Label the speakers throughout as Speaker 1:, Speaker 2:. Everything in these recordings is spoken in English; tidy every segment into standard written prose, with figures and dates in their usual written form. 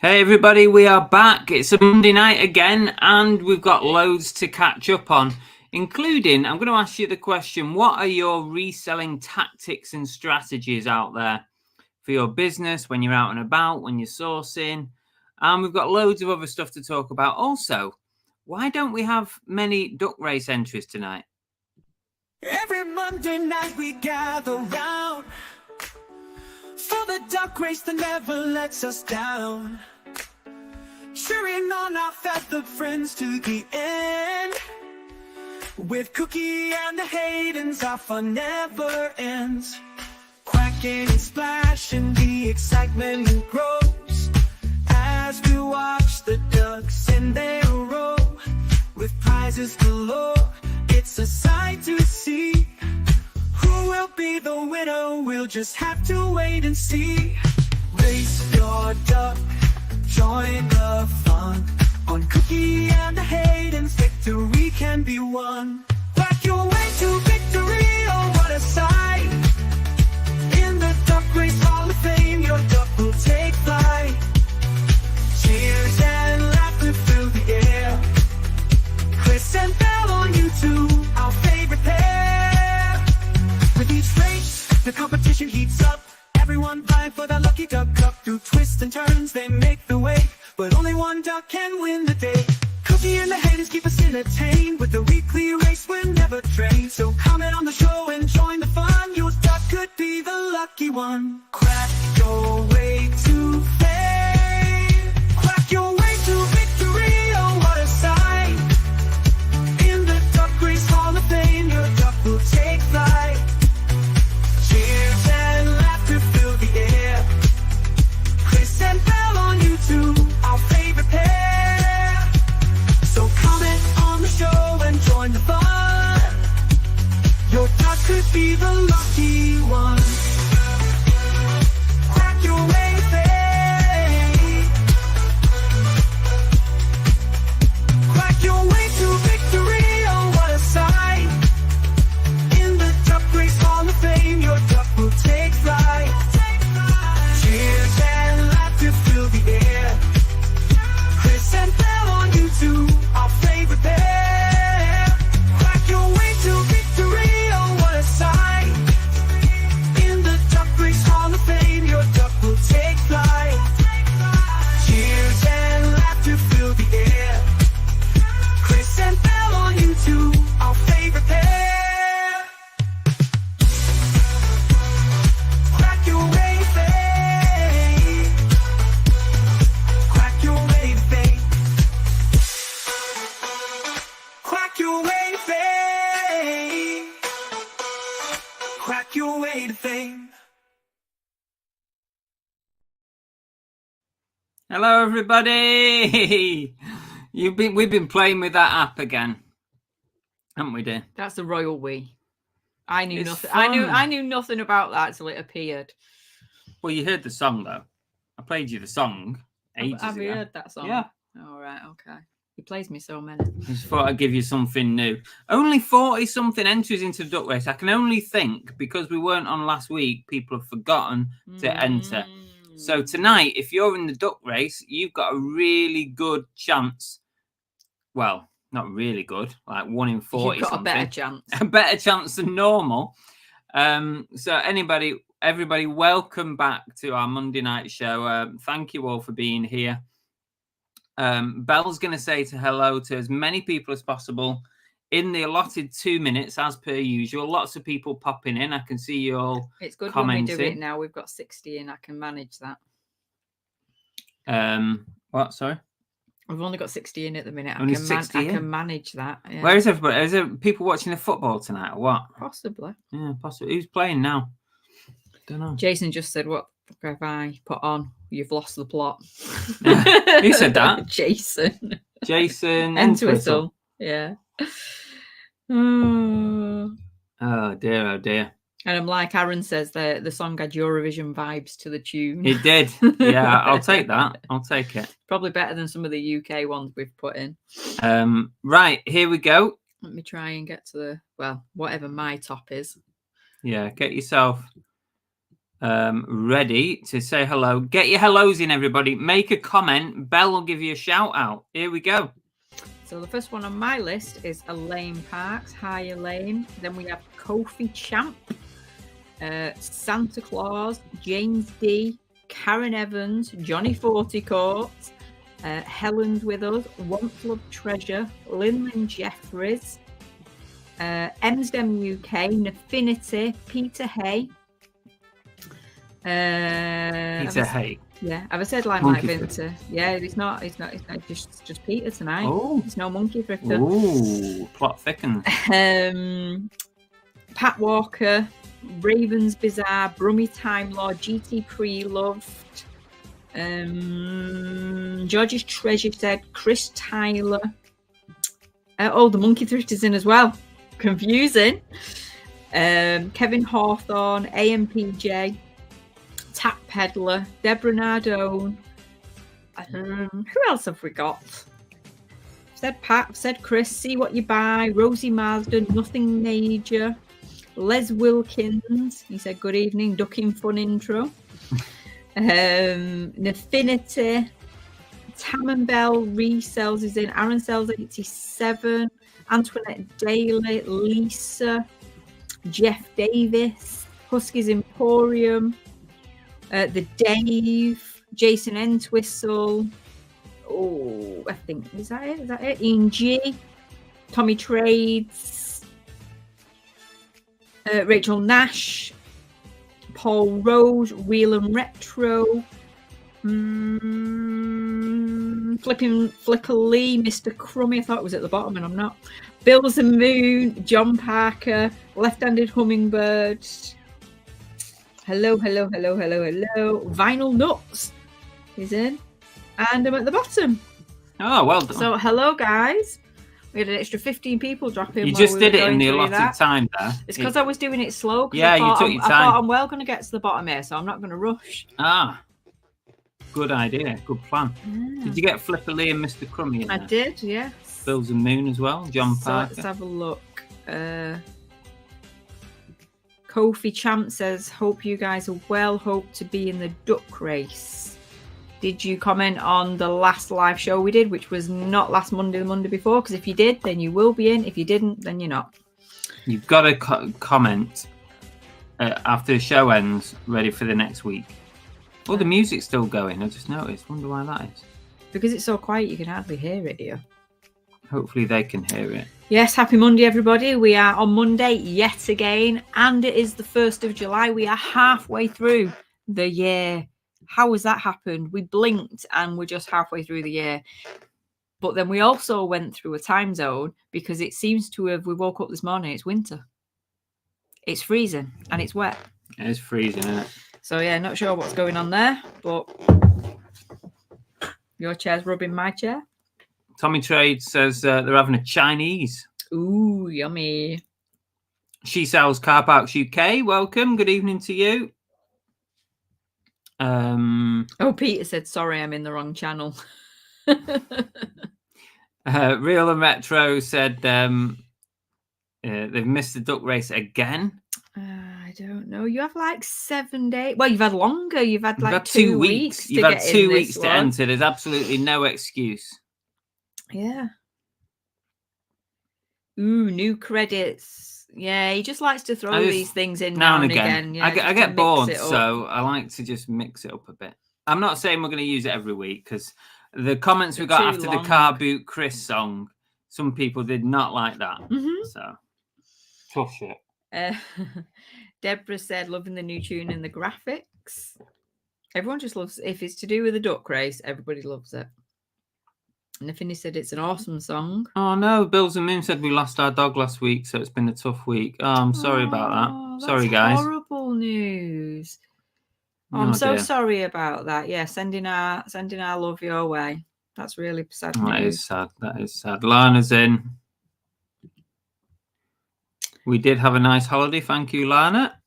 Speaker 1: Hey everybody, we are back. It's a Monday night again, and we've got loads to catch up on, including, I'm going to ask you the question, what are your reselling tactics and strategies out there for your business when you're out and about, when you're sourcing? And we've got loads of other stuff to talk about. Also, why don't we have many duck race entries tonight?
Speaker 2: Every Monday night we gather round for the duck race that never lets us down, cheering on our feathered friends to the end. With Cookie and the Haydens, our fun never ends. Quacking and splashing, the excitement grows as we watch the ducks in their row. With prizes galore, it's a sight to see. Who will be the winner? We'll just have to wait and see. Race your duck, join the fun. On Cookie and the Haydens, victory can be won. Back your way to victory, oh what a sight. In the Duck Race Hall of Fame, your duck will take flight. Cheers and laughter fill the air. Chris and Belle on YouTube, our favorite pair. With each race, the competition heats up. Everyone vying for that lucky duck cup. Through twists and turns, they make the way, but only one duck can win the day. Cookie and the Haydens keep us entertained. With the weekly race, we're never trained. So comment on the show and join the fun. Your duck could be the lucky one. Crack your way to fame. Crack your way to victory, oh what a sight. In the Duck Race Hall of Fame, your duck will take flight. Cheers and laughter fill the air. Chris and Belle on YouTube, our favorite pair. So comment on the show and join the fun. Your duck could be the lucky one. Crack your way to fame. Crack your way to victory, oh what a sight. In the Duck Race Hall of Fame, your duck will take flight. Cheers and laughter fill the air. Chris and Belle on YouTube, our favorite pair. Crack your way to victory, oh what a sight. In the Duck Race Hall of Fame, your duck will take flight. Cheers and laughter fill the air. Chris and Belle on YouTube, our favorite pair. Crack your way to fame. Crack your way to fame. Crack your way to fame. Crack your way to fame.
Speaker 1: Hello everybody! We've been playing with that app again, haven't we, dear?
Speaker 3: That's the royal we. I knew
Speaker 1: It's
Speaker 3: nothing.
Speaker 1: fun.
Speaker 3: I knew nothing about that till it appeared.
Speaker 1: Well, you heard the song though. I played you the song ages
Speaker 3: Have you
Speaker 1: ago.
Speaker 3: heard that song?
Speaker 1: Yeah.
Speaker 3: All right. Okay. He plays me so many.
Speaker 1: I just thought I'd give you something new. Only 40-something entries into the duck race. I can only think, because we weren't on last week, people have forgotten to enter. So tonight, if you're in the duck race, you've got a really good chance. Well, not really good, like 1 in 40
Speaker 3: You've got
Speaker 1: something.
Speaker 3: a better chance.
Speaker 1: A better chance than normal. So everybody, welcome back to our Monday night show. Thank you all for being here. Belle's going to say hello to as many people as possible in the allotted 2 minutes, as per usual. Lots of people popping in. I can see you all.
Speaker 3: It's good
Speaker 1: commenting.
Speaker 3: when we do it now. We've got 60 in. I can manage that.
Speaker 1: What? Sorry.
Speaker 3: We've only got 60 in at the minute.
Speaker 1: Only
Speaker 3: I
Speaker 1: 60 in?
Speaker 3: can manage that. Yeah.
Speaker 1: Where is everybody? Is there people watching the football tonight or what?
Speaker 3: Possibly.
Speaker 1: Yeah, possibly. Who's playing now? Don't know.
Speaker 3: Jason just said, "What have I put on? You've lost the plot."
Speaker 1: Who said that?
Speaker 3: Jason.
Speaker 1: Jason
Speaker 3: Entwistle. Yeah. Oh.
Speaker 1: Oh dear, oh dear.
Speaker 3: And I'm like Aaron says, the song had Eurovision vibes to the tune.
Speaker 1: It did. Yeah, I'll take that. I'll take it.
Speaker 3: Probably better than some of the UK ones we've put in.
Speaker 1: Right, here we go.
Speaker 3: Let me try and get to whatever my top is.
Speaker 1: Yeah, get yourself ready to say hello. Get your hellos in, everybody. Make a comment. Belle will give you a shout out. Here we go.
Speaker 3: So the first one on my list is Elaine Parks. Hi, Elaine. Then we have Kofi Champ, Santa Claus, James D, Karen Evans, Johnny Forticourt, Helen's with us, One Club Treasure, Lynn Jeffries, Emsdem UK, Nafinity, Peter Hay.
Speaker 1: Peter Hay.
Speaker 3: Yeah, have I said Limelight Vinter? Yeah, it's not just Peter tonight.
Speaker 1: Oh,
Speaker 3: it's no Monkey Drifter.
Speaker 1: Oh, plot thickens.
Speaker 3: Pat Walker, Ravens Bizarre, Brummy Time Lord, GT Pre-Loved, George's Treasure said, Chris Tyler. The Monkey Thrift is in as well. Confusing. Kevin Hawthorne, AMPJ, Tap Peddler, Deborah Nardone. Who else have we got? Said Pat, said Chris, See What You Buy, Rosie Marsden, Nothing Major, Les Wilkins. He said, Good evening, Ducking Fun intro. Nafinity, Tam and Bell Resells is in, Aaron Sells 87, Antoinette Daly, Lisa, Jeff Davis, Huskies Emporium, the Dave, Jason Entwistle. Oh, I think is that it? Ian G, Tommy Trades, Rachel Nash, Paul Rose, Wheel and Retro, Flipping Flicker Lee, Mr. Crummy. I thought it was at the bottom, and I'm not. Bills and Moon, John Parker, Left-Handed Hummingbird. Hello. Vinyl Nuts is in. And I'm at the bottom.
Speaker 1: Oh, well done.
Speaker 3: So, hello, guys. We had an extra 15 people drop in.
Speaker 1: You just did it in the allotted time there.
Speaker 3: It's because I was doing it slow.
Speaker 1: Yeah, you took your time.
Speaker 3: I thought I'm well going to get to the bottom here, so I'm not going to rush.
Speaker 1: Good idea. Good plan. Yeah. Did you get Flipper Lee and Mr. Crummy in there?
Speaker 3: I did, yes.
Speaker 1: Bills and Moon as well. John Parker.
Speaker 3: Let's have a look. Kofi Champ says, hope you guys are well. Hope to be in the duck race. Did you comment on the last live show we did, which was not last Monday, the Monday before? Because if you did, then you will be in. If you didn't, then you're not.
Speaker 1: You've got to comment after the show ends, ready for the next week. Oh, the music's still going. I just noticed. Wonder why that is.
Speaker 3: Because it's so quiet, you can hardly hear it, dear.
Speaker 1: Hopefully they can hear it.
Speaker 3: Yes, happy Monday, everybody. We are on Monday yet again, and it is the 1st of July. We are halfway through the year. How has that happened? We blinked and we're just halfway through the year. But then we also went through a time zone because it seems to have, we woke up this morning, it's winter. It's freezing and it's wet.
Speaker 1: It is freezing, isn't it?
Speaker 3: So yeah, not sure what's going on there, but your chair's rubbing my chair.
Speaker 1: Tommy Trade says they're having a Chinese.
Speaker 3: Ooh, yummy.
Speaker 1: She Sells Car Parks UK. Welcome. Good evening to you.
Speaker 3: Peter said, sorry, I'm in the wrong channel.
Speaker 1: Real and Metro said they've missed the duck race again.
Speaker 3: I don't know. You have like 7 days. Well, you've had longer. You've had like
Speaker 1: 2 weeks. You've had 2 weeks to enter. There's absolutely no excuse.
Speaker 3: Yeah. Ooh, new credits. Yeah, he just likes to throw these things in now and again. Yeah,
Speaker 1: I get bored, so I like to just mix it up a bit. I'm not saying we're going to use it every week because the comments we got after the Car Boot Chris song, some people did not like that. Mm-hmm. So, tough shit.
Speaker 3: Deborah said, loving the new tune and the graphics. Everyone just loves, if it's to do with the duck race, everybody loves it. And Finney said it's an awesome song.
Speaker 1: Oh no, Bills and Moon said we lost our dog last week, so it's been a tough week. Oh, I'm sorry about that. Sorry, guys.
Speaker 3: Horrible news. Oh, I'm so sorry about that. Yeah, sending our love your way. That's really sad news.
Speaker 1: That is sad. That is sad. Lana's in. We did have a nice holiday. Thank you, Lana.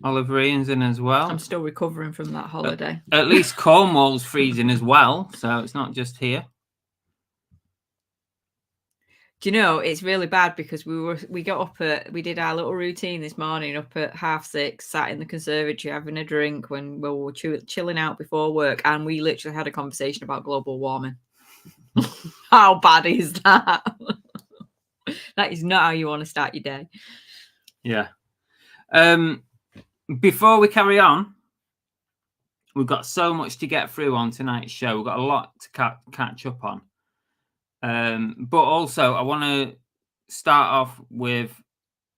Speaker 1: Oliver Ian's in as well.
Speaker 3: I'm still recovering from that holiday.
Speaker 1: At least Cornwall's freezing as well, so it's not just here.
Speaker 3: Do you know, it's really bad because we got up we did our little routine this morning up at 6:30, sat in the conservatory having a drink when we were chilling out before work, and we literally had a conversation about global warming. How bad is that? That is not how you want to start your day.
Speaker 1: Yeah. Before we carry on, we've got so much to get through on tonight's show. We've got a lot to catch up on. But also, I want to start off with,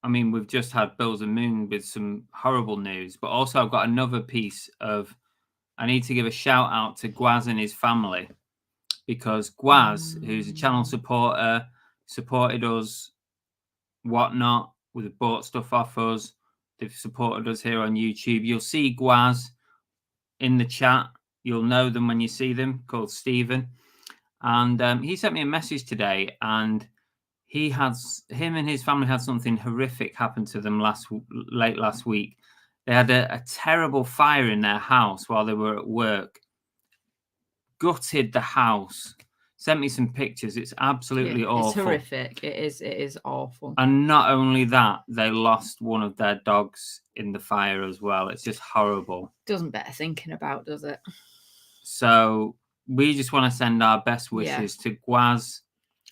Speaker 1: I mean, we've just had Bills and Moon with some horrible news, but also I've got another piece of, I need to give a shout out to Gwaz and his family, because Gwaz, who's a channel supporter, supported us, whatnot, we've bought stuff off us, they've supported us here on YouTube. You'll see Gwaz in the chat. You'll know them when you see them, called Stephen. And he sent me a message today, and him and his family had something horrific happen to them late last week. They had a terrible fire in their house while they were at work. Gutted the house. Sent me some pictures. It's absolutely awful.
Speaker 3: It's horrific. It is awful.
Speaker 1: And not only that, they lost one of their dogs in the fire as well. It's just horrible.
Speaker 3: Doesn't bear thinking about, does it?
Speaker 1: So we just want to send our best wishes to Gwaz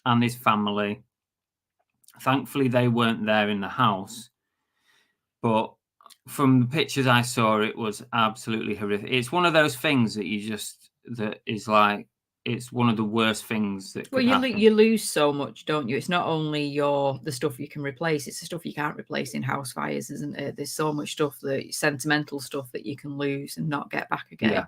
Speaker 1: and his family. Thankfully, they weren't there in the house. But from the pictures I saw, it was absolutely horrific. It's one of those things that is like, it's one of the worst things that could happen.
Speaker 3: You lose so much, don't you? It's not only the stuff you can replace, it's the stuff you can't replace in house fires, isn't it? There's so much stuff, sentimental stuff that you can lose and not get back again.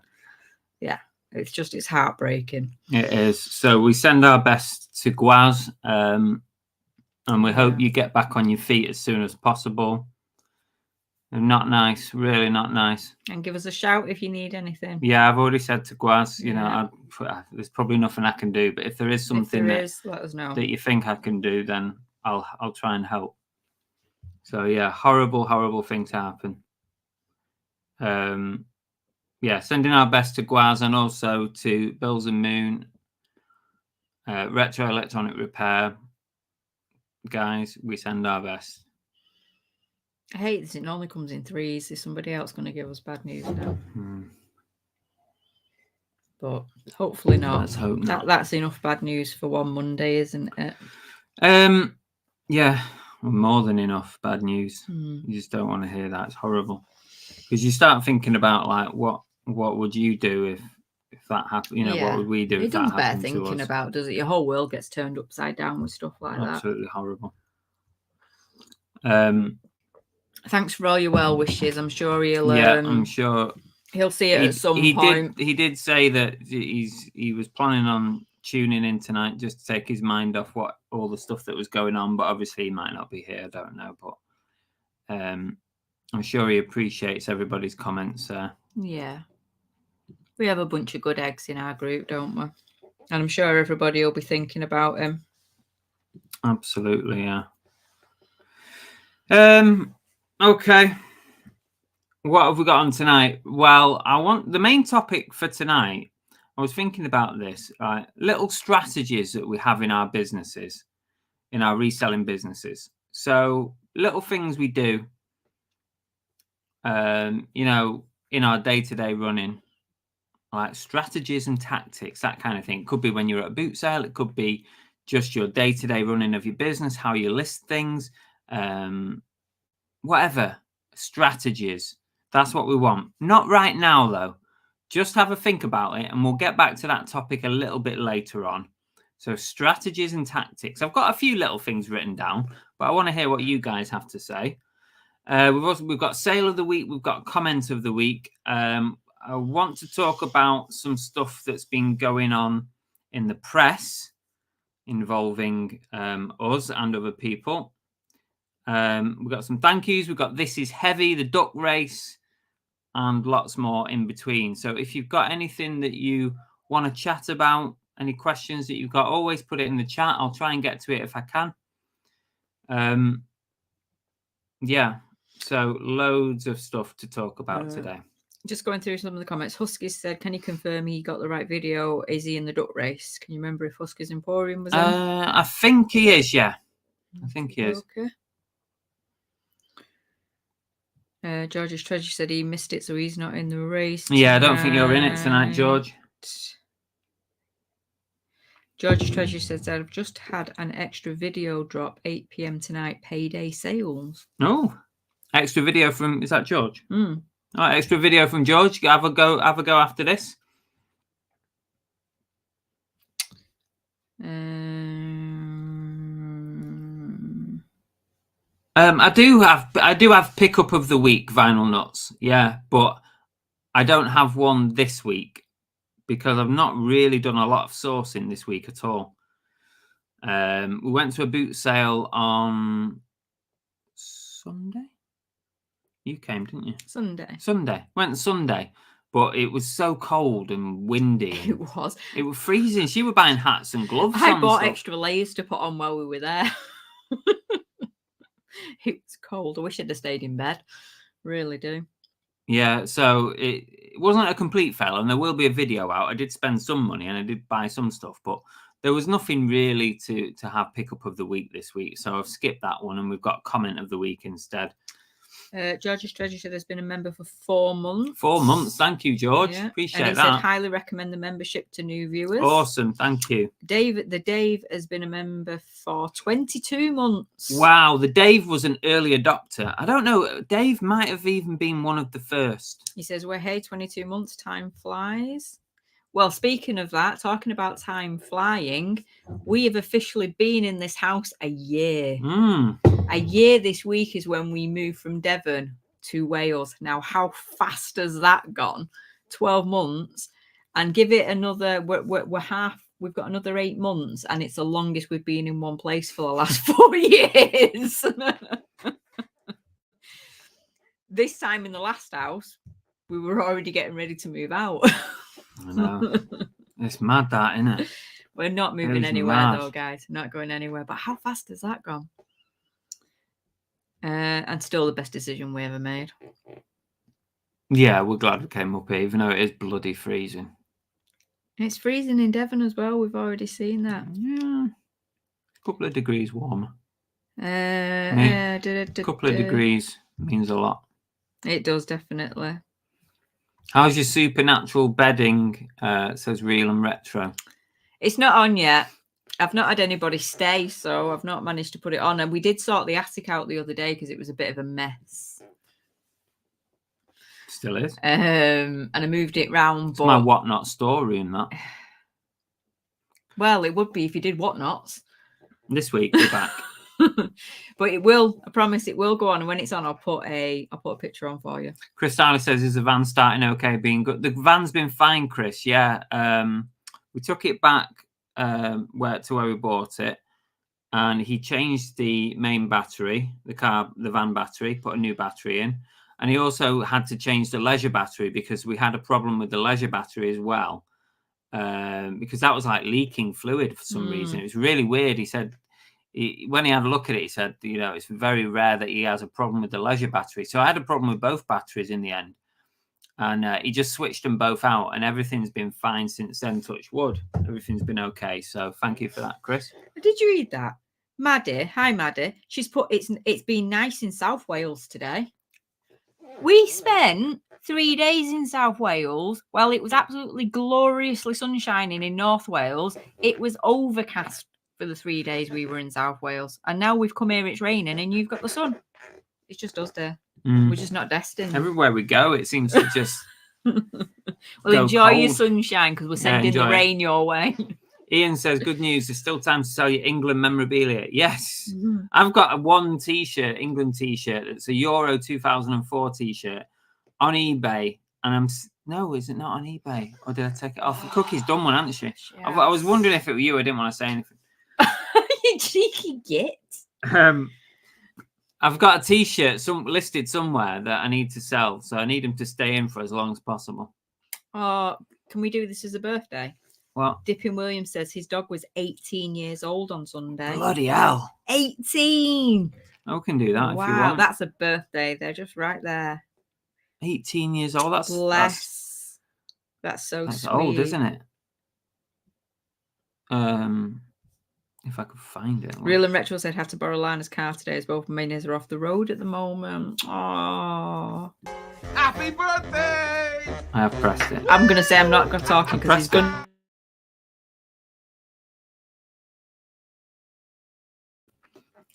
Speaker 3: Yeah. It's heartbreaking.
Speaker 1: It is. So we send our best to Gwaz, and we hope you get back on your feet as soon as possible. Not nice, really not nice.
Speaker 3: And give us a shout if you need anything.
Speaker 1: Yeah, I've already said to Gwaz, you know, there's probably nothing I can do, but if there is something
Speaker 3: let us know.
Speaker 1: That you think I can do, then I'll try and help. So yeah, horrible thing to happen. Sending our best to Gwaz and also to Bills and Moon, Retro Electronic Repair. Guys, we send our best.
Speaker 3: I hate this. It normally comes in threes. Is somebody else going to give us bad news now? But hopefully not.
Speaker 1: Let's hope not.
Speaker 3: That's enough bad news for one Monday, isn't it?
Speaker 1: Yeah, more than enough bad news. You just don't want to hear that. It's horrible. Because you start thinking about, like, what would you do if that happened? You know, what would we do if that happened to us? It doesn't bear thinking about, does it? Your whole world gets turned upside down with stuff like that. Absolutely horrible.
Speaker 3: Thanks for all your well wishes. I'm sure he'll.
Speaker 1: I'm sure
Speaker 3: he'll see it at some point.
Speaker 1: He did say that he was planning on tuning in tonight just to take his mind off all the stuff that was going on. But obviously, he might not be here. I don't know, but I'm sure he appreciates everybody's comments.
Speaker 3: Yeah, we have a bunch of good eggs in our group, don't we? And I'm sure everybody will be thinking about him.
Speaker 1: Absolutely, yeah. Okay. What have we got on tonight? Well, the main topic for tonight, I was thinking about this, little strategies that we have in our businesses, in our reselling businesses. So little things we do, you know, in our day-to-day running, like strategies and tactics, that kind of thing. It could be when you're at a boot sale. It could be just your day-to-day running of your business, how you list things, whatever. Strategies. That's what we want. Not right now, though. Just have a think about it, and we'll get back to that topic a little bit later on. So strategies and tactics. I've got a few little things written down, but I want to hear what you guys have to say. We've got sale of the week. We've got comment of the week. I want to talk about some stuff that's been going on in the press involving us and other people. We've got some thank yous. We've got This Is Heavy, the duck race, and lots more in between. So if you've got anything that you want to chat about, any questions that you've got, always put it in the chat. I'll try and get to it if I can. Yeah, so loads of stuff to talk about today.
Speaker 3: Just going through some of the comments. Huskies said, "Can you confirm he got the right video? Is he in the duck race? Can you remember if Huskies Emporium was in?"
Speaker 1: I think he is. Yeah, I think he is.
Speaker 3: Okay. George's Treasure said he missed it, so he's not in the race.
Speaker 1: Yeah, I don't think you're in it tonight, George.
Speaker 3: George's Treasure says that I've just had an extra video drop 8 p.m. tonight. Payday sales.
Speaker 1: Oh, extra video from, is that George?
Speaker 3: Mm.
Speaker 1: All right, extra video from George. Have a go after this. I do have pickup of the week vinyl nuts, yeah, but I don't have one this week because I've not really done a lot of sourcing this week at all. We went to a boot sale on Sunday. You came, didn't you? Sunday. Went Sunday, but it was so cold and windy.
Speaker 3: It was.
Speaker 1: It was freezing. She were buying hats and gloves.
Speaker 3: I bought extra layers to put on while we were there. It was cold. I wish I'd have stayed in bed. Really do. Yeah,
Speaker 1: so it wasn't a complete fail, and there will be a video out. I did spend some money and I did buy some stuff, but there was nothing really to have pickup of the week this week. So I've skipped that one, and we've got comment of the week instead.
Speaker 3: George's Treasure said has been a member for 4 months.
Speaker 1: 4 months. Thank you, George. Yeah. Appreciate
Speaker 3: and he
Speaker 1: that.
Speaker 3: Said highly recommend the membership to new viewers.
Speaker 1: Awesome. Thank you.
Speaker 3: Dave has been a member for 22 months.
Speaker 1: Wow. The Dave was an early adopter. I don't know. Dave might have even been one of the first.
Speaker 3: He says, we're here 22 months. Time flies. Well, speaking of that, talking about time flying, we have officially been in this house a year. A year this week is when we moved from Devon to Wales. Now, how fast has that gone? 12 months. And give it another, we've got another 8 months, and it's the longest we've been in one place for the last 4 years. This time in the last house, we were already getting ready to move out.
Speaker 1: I know. It's mad, that, isn't it?
Speaker 3: We're not moving anywhere, though, guys. Not going anywhere. But how fast has that gone? And still the best decision we ever made.
Speaker 1: Yeah, we're glad we came up here, even though it is bloody freezing.
Speaker 3: It's freezing in Devon as well. We've already seen that.
Speaker 1: Yeah. A couple of degrees warmer.
Speaker 3: A
Speaker 1: couple of degrees means a lot.
Speaker 3: It does, definitely.
Speaker 1: How's your supernatural bedding? Says Real and Retro.
Speaker 3: It's not on yet. I've not had anybody stay, so I've not managed to put it on. And we did sort the attic out the other day because it was a bit of a mess.
Speaker 1: Still is.
Speaker 3: And I moved it round.
Speaker 1: It's my whatnot storeroom, that.
Speaker 3: Well, it would be if you did whatnots.
Speaker 1: This week, we're back.
Speaker 3: But it will, I promise it will go on. And when it's on, I'll put a picture on for you.
Speaker 1: Chris Tyler says, is the van starting okay, being good? The van's been fine, Chris. Yeah. We took it back to where we bought it, and he changed the main battery, the van battery, put a new battery in. And he also had to change the leisure battery because we had a problem with the leisure battery as well. Because that was like leaking fluid for some reason. It was really weird. He said, when he had a look at it, he said, it's very rare that he has a problem with the leisure battery. So I had a problem with both batteries in the end. And he just switched them both out, and everything's been fine since then, touch wood. Everything's been okay. So thank you for that, Chris.
Speaker 3: Did you read that? Maddie, hi Maddie. She's put, it's been nice in South Wales today. We spent 3 days in South Wales. Well, it was absolutely gloriously sunshining in North Wales. It was overcast for the 3 days we were in South Wales. And now we've come here, it's raining, and you've got the sun. It's just us there. We're just not destined.
Speaker 1: Everywhere we go, it seems to just
Speaker 3: well, enjoy your sunshine, because we're sending the rain your way.
Speaker 1: Ian says, good news, there's still time to sell your England memorabilia. Yes. I've got one t-shirt, England t-shirt. It's a Euro 2004 t-shirt on eBay. And no, is it not on eBay? Or did I take it off? Cookie's done one, hasn't she? Yes. I was wondering if it were you. I didn't want to say anything.
Speaker 3: You cheeky git.
Speaker 1: I've got a t-shirt listed somewhere that I need to sell. So I need them to stay in for as long as possible.
Speaker 3: Oh, can we do this as a birthday?
Speaker 1: What?
Speaker 3: Dippin Williams says his dog was 18 years old on Sunday.
Speaker 1: Bloody hell.
Speaker 3: 18.
Speaker 1: I can do that if you want.
Speaker 3: Wow, that's a birthday. They're just right there.
Speaker 1: 18 years old. That's so
Speaker 3: sweet.
Speaker 1: old, isn't it? If I could find it.
Speaker 3: Real and Retro said, have to borrow Lana's car today as both minis are off the road at the moment. Oh,
Speaker 2: Happy birthday!
Speaker 1: I have pressed it.
Speaker 3: I'm gonna say I'm not talking because he's gonna.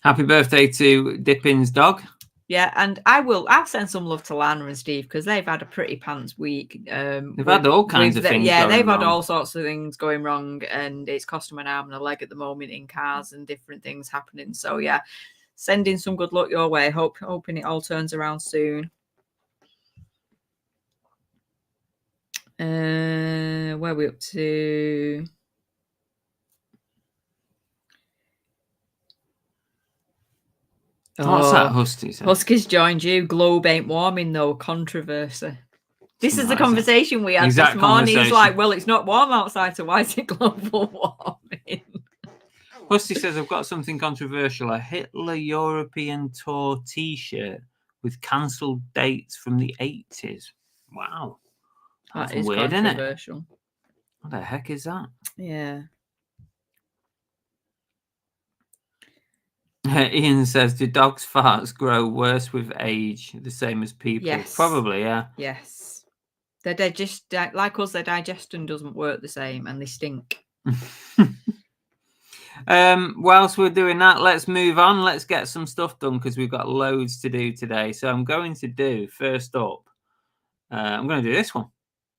Speaker 1: Happy birthday to Dippin's dog.
Speaker 3: Yeah, and I'll send some love to Lana and Steve because they've had a pretty pants week.
Speaker 1: They've had all kinds of things.
Speaker 3: Yeah, they've
Speaker 1: wrong.
Speaker 3: had all sorts of things going wrong, and it's cost them an arm and a leg at the moment in cars and different things happening. So yeah, sending some good luck your way. Hoping it all turns around soon. Where are we up to?
Speaker 1: What's that Husky said?
Speaker 3: Husky's joined you. Globe ain't warming though. Controversy. This is the conversation we had this morning. He's like, well, it's not warm outside, so why is it global warming?
Speaker 1: Husky says, I've got something controversial. A Hitler European Tour T-shirt with cancelled dates from the 80s. Wow. That's weird, isn't it? What the heck is that?
Speaker 3: Yeah.
Speaker 1: Ian says, do dogs' farts grow worse with age, the same as people?
Speaker 3: Yes.
Speaker 1: Probably, yeah.
Speaker 3: Yes. Like us, their digestion doesn't work the same and they stink.
Speaker 1: Whilst we're doing that, let's move on. Let's get some stuff done because we've got loads to do today. So I'm going to do, first up, I'm going to do this one.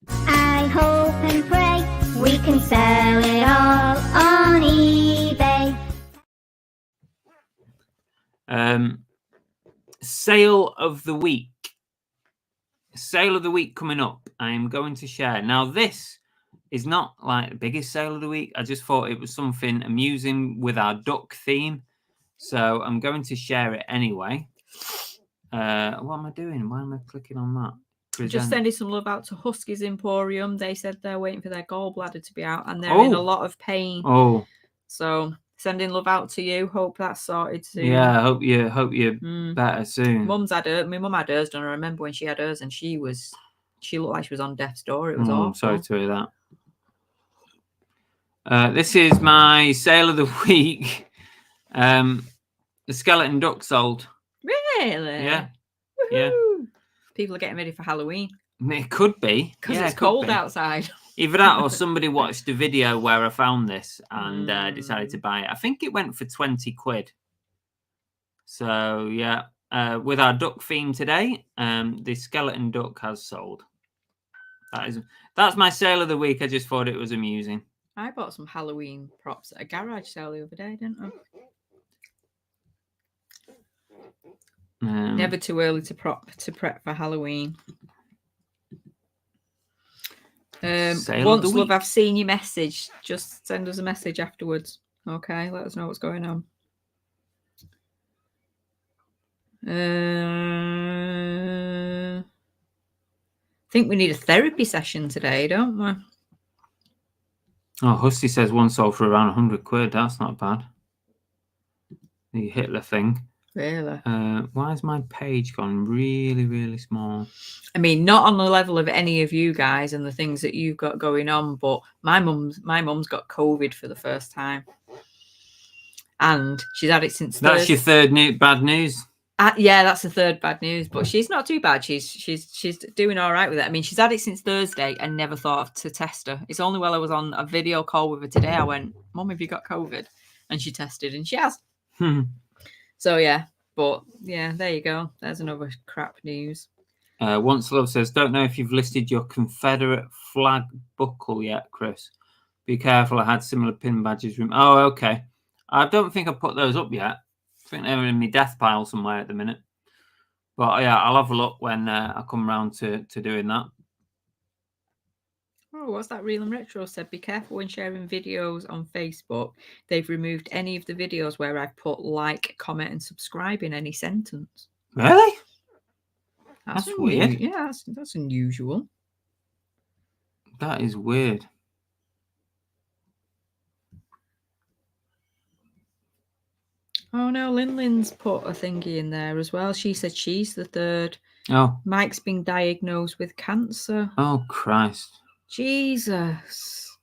Speaker 4: I hope and pray we can sell it all on eBay.
Speaker 1: Sale of the week. Sale of the week coming up. I am going to share. Now, this is not like the biggest sale of the week. I just thought it was something amusing with our duck theme. So I'm going to share it anyway. What am I doing? Why am I clicking on that?
Speaker 3: Just sending some love out to Husky's Emporium. They said they're waiting for their gallbladder to be out and they're in a lot of pain.
Speaker 1: Oh.
Speaker 3: So sending love out to you. Hope that's sorted soon.
Speaker 1: Yeah, I hope you're better soon.
Speaker 3: My mum had hers done. I remember when she had hers and she looked like she was on death's door. It was awful.
Speaker 1: I'm sorry to hear that. This is my sale of the week. The skeleton duck sold.
Speaker 3: Really?
Speaker 1: Yeah.
Speaker 3: Woo-hoo.
Speaker 1: Yeah.
Speaker 3: People are getting ready for Halloween.
Speaker 1: It could be.
Speaker 3: Because it's cold outside.
Speaker 1: Either that or somebody watched a video where I found this and decided to buy it. I think it went for 20 quid. So, yeah. With our duck theme today, the skeleton duck has sold. That's my sale of the week. I just thought it was amusing.
Speaker 3: I bought some Halloween props at a garage sale the other day, didn't I? Never too early to prep for Halloween. Once love, I've seen your message. Just send us a message afterwards. Okay, let us know what's going on. I think we need a therapy session today, don't we?
Speaker 1: Oh, Husky says one sold for around 100 quid. That's not bad. The Hitler thing.
Speaker 3: Really?
Speaker 1: Why has my page gone really, really small?
Speaker 3: I mean, not on the level of any of you guys and the things that you've got going on, but my mum's got COVID for the first time, and she's had it since.
Speaker 1: That's your third bad news.
Speaker 3: Yeah, that's the third bad news, but she's not too bad. She's doing all right with it. I mean, she's had it since Thursday and never thought to test her. It's only while I was on a video call with her today I went, "Mum, have you got COVID?" And she tested, and she has. So yeah, but yeah, there you go. There's another crap news.
Speaker 1: Once Love says, don't know if you've listed your Confederate flag buckle yet, Chris. Be careful, I had similar pin badges. Oh, okay. I don't think I put those up yet. I think they're in my death pile somewhere at the minute. But yeah, I'll have a look when I come around to doing that.
Speaker 3: Oh, what's that? Real and Retro said, be careful when sharing videos on Facebook. They've removed any of the videos where I've put like, comment, and subscribe in any sentence.
Speaker 1: Really? That's weird.
Speaker 3: Yeah, that's unusual.
Speaker 1: That is weird.
Speaker 3: Oh no, Lynn's put a thingy in there as well. She said she's the third.
Speaker 1: Oh,
Speaker 3: Mike's been diagnosed with cancer.
Speaker 1: oh Christ.
Speaker 3: Jesus.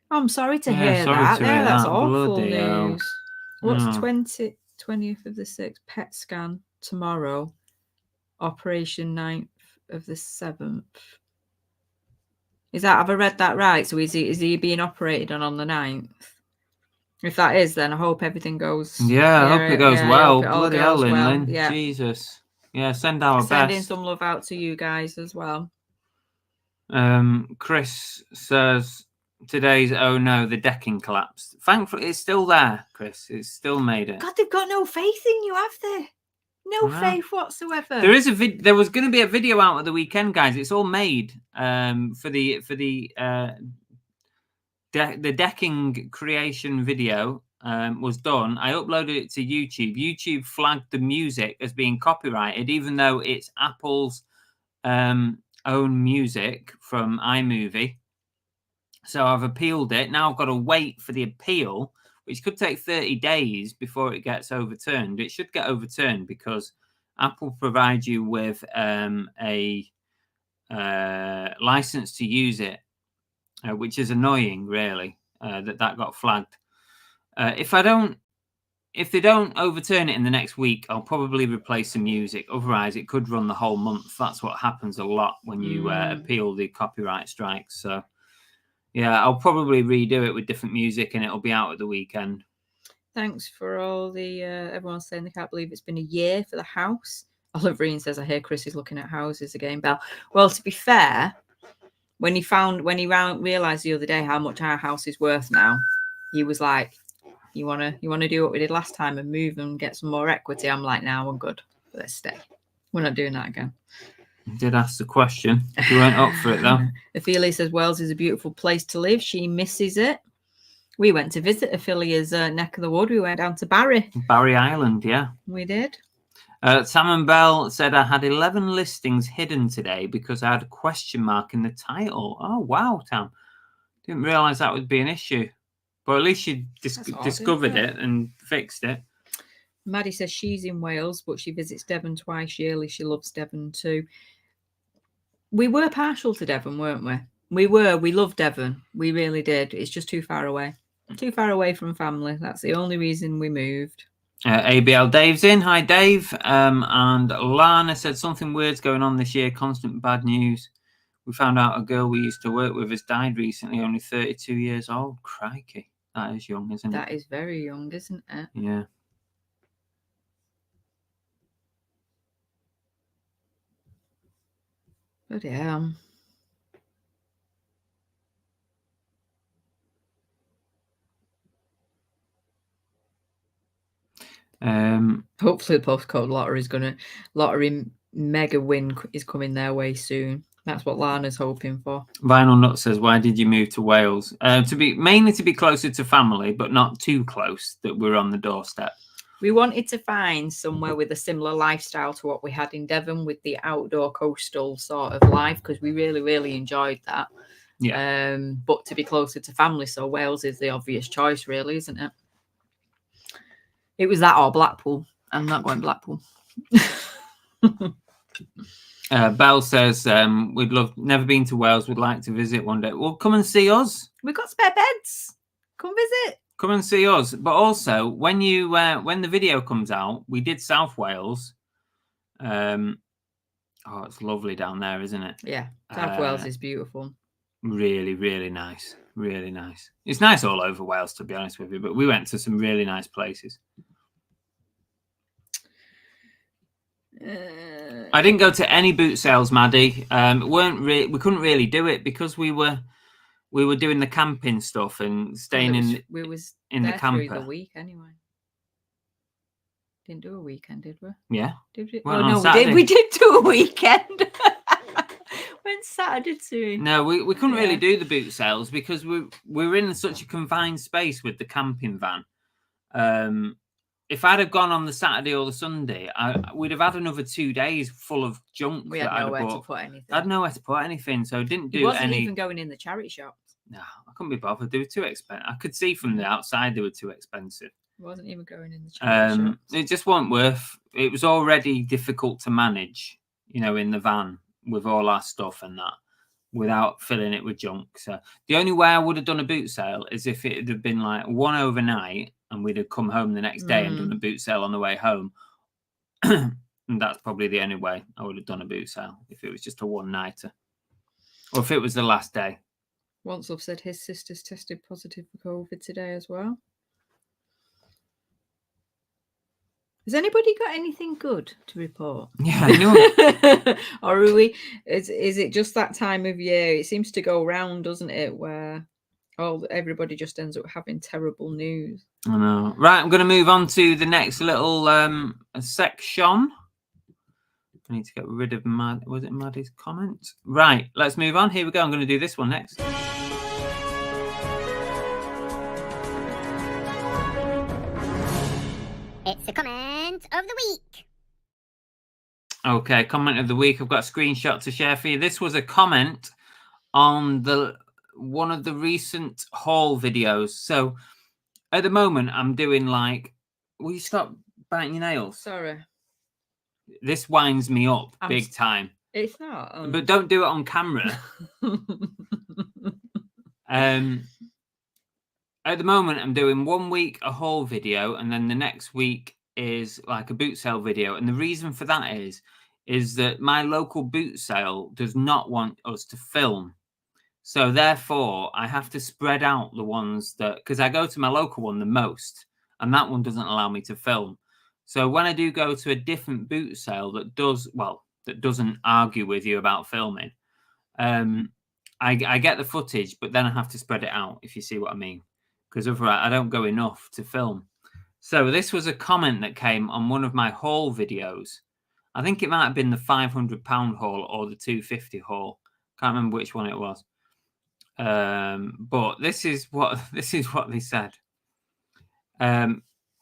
Speaker 3: I'm sorry to
Speaker 1: Yeah,
Speaker 3: hear
Speaker 1: sorry
Speaker 3: that.
Speaker 1: to hear
Speaker 3: That's
Speaker 1: that.
Speaker 3: awful
Speaker 1: Bloody hell.
Speaker 3: news. What's
Speaker 1: Oh.
Speaker 3: 20th of the 6th? PET scan tomorrow. Operation 9th of the 7th. Have I read that right? So is he being operated on the 9th? If that is, then I hope everything goes.
Speaker 1: Yeah, I hope it goes well.
Speaker 3: I hope it all
Speaker 1: Bloody hell,
Speaker 3: goes well.
Speaker 1: Lynn.
Speaker 3: Yeah.
Speaker 1: Jesus. Yeah, send our
Speaker 3: Sending
Speaker 1: best.
Speaker 3: some love out to you guys as well.
Speaker 1: Chris says today's oh no, the decking collapsed. Thankfully, it's still there, Chris. It's still made it.
Speaker 3: God, they've got no faith in you, have they? No faith whatsoever.
Speaker 1: There is there was going to be a video out at the weekend, guys. It's all made for the decking creation video was done. I uploaded it to YouTube. YouTube flagged the music as being copyrighted, even though it's Apple's own music from iMovie. So I've appealed it. Now I've got to wait for the appeal, which could take 30 days before it gets overturned. It should get overturned because Apple provides you with a license to use it, which is annoying, really, that got flagged. If they don't overturn it in the next week, I'll probably replace the music. Otherwise, it could run the whole month. That's what happens a lot when you appeal the copyright strikes. So, yeah, I'll probably redo it with different music, and it'll be out at the weekend.
Speaker 3: Thanks for all the everyone saying they can't believe it's been a year for the house. Olive Reen says, I hear Chris is looking at houses again, Belle. Well, to be fair, when he realised the other day how much our house is worth now, he was like, you wanna do what we did last time and move and get some more equity? I'm like, now we're good. Let's stay. We're not doing that again.
Speaker 1: I did ask the question. You weren't up for it, though.
Speaker 3: Ophelia says Wales is a beautiful place to live. She misses it. We went to visit Ophelia's neck of the wood. We went down to Barry
Speaker 1: Island, yeah.
Speaker 3: We did.
Speaker 1: Sam and Bell said I had 11 listings hidden today because I had a question mark in the title. Oh, wow, Tam. Didn't realise that would be an issue. But at least you discovered it and fixed it.
Speaker 3: Maddie says she's in Wales, but she visits Devon twice yearly. She loves Devon too. We were partial to Devon, weren't we? We were. We loved Devon. We really did. It's just too far away. Too far away from family. That's the only reason we moved.
Speaker 1: ABL Dave's in. Hi, Dave. And Lana said something weird's going on this year. Constant bad news. We found out a girl we used to work with has died recently, only 32 years old. Crikey. That is young, isn't it?
Speaker 3: That is very young, isn't it?
Speaker 1: Yeah.
Speaker 3: But yeah. Hopefully the postcode lottery mega win is coming their way soon. That's what Lana's hoping for.
Speaker 1: Vinyl Nut says, why did you move to Wales? Mainly to be closer to family, but not too close that we're on the doorstep.
Speaker 3: We wanted to find somewhere with a similar lifestyle to what we had in Devon, with the outdoor coastal sort of life, because we really, really enjoyed that.
Speaker 1: Yeah.
Speaker 3: But to be closer to family, so Wales is the obvious choice, really, isn't it? It was that or Blackpool. I'm not going Blackpool.
Speaker 1: Belle says, we'd love, never been to Wales, would like to visit one day. Well, come and see us.
Speaker 3: We've got spare beds. Come visit.
Speaker 1: Come and see us. But also, when the video comes out, we did South Wales. It's lovely down there, isn't it?
Speaker 3: Yeah, South Wales is beautiful.
Speaker 1: Really, really nice. Really nice. It's nice all over Wales, to be honest with you, but we went to some really nice places. I didn't go to any boot sales, Maddie. We couldn't really do it because we were doing the camping stuff and staying in the camper.
Speaker 3: Through the week anyway. Didn't do a weekend, did we?
Speaker 1: Yeah.
Speaker 3: Did we?
Speaker 1: Well,
Speaker 3: oh no, we did do a weekend. When Saturday too.
Speaker 1: No, we couldn't really do the boot sales because we were in such a confined space with the camping van. If I'd have gone on the Saturday or the Sunday, we'd have had another 2 days full of junk.
Speaker 3: We had nowhere to put anything.
Speaker 1: I had nowhere to put anything, so I didn't do any.
Speaker 3: It wasn't even going in the charity shops.
Speaker 1: No, I couldn't be bothered. They were too expensive. I could see from the outside they were too expensive.
Speaker 3: wasn't even going in the charity shop.
Speaker 1: It just wasn't worth. It was already difficult to manage, in the van with all our stuff and that, without filling it with junk. So the only way I would have done a boot sale is if it had been like one overnight and we'd have come home the next day and done a boot sale on the way home. And that's probably the only way I would have done a boot sale, if it was just a one-nighter. Or if it was the last day.
Speaker 3: Once I've said his sister's tested positive for COVID today as well. Has anybody got anything good to report?
Speaker 1: Yeah, I know.
Speaker 3: Or are we? Is it just that time of year? It seems to go round, doesn't it? Where everybody just ends up having terrible news.
Speaker 1: I know. Right, I'm going to move on to the next little section. I need to get rid of Maddie's comment? Right, let's move on. Here we go. I'm going to do this one next.
Speaker 4: It's the comment of the week.
Speaker 1: Okay, comment of the week. I've got a screenshot to share for you. This was a comment on one of the recent haul videos. So at the moment, I'm doing will you stop biting your nails?
Speaker 3: Sorry.
Speaker 1: This winds me up big time.
Speaker 3: It's not.
Speaker 1: But don't do it on camera. At the moment, I'm doing 1 week a haul video, and then the next week is like a boot sale video. And the reason for that is that my local boot sale does not want us to film. So therefore, I have to spread out the ones because I go to my local one the most, and that one doesn't allow me to film. So when I do go to a different boot sale that doesn't argue with you about filming, I get the footage, but then I have to spread it out, if you see what I mean. Because otherwise I don't go enough to film. So this was a comment that came on one of my haul videos. I think it might have been the £500 haul or the £250 haul. Can't remember which one it was. But this is what they said.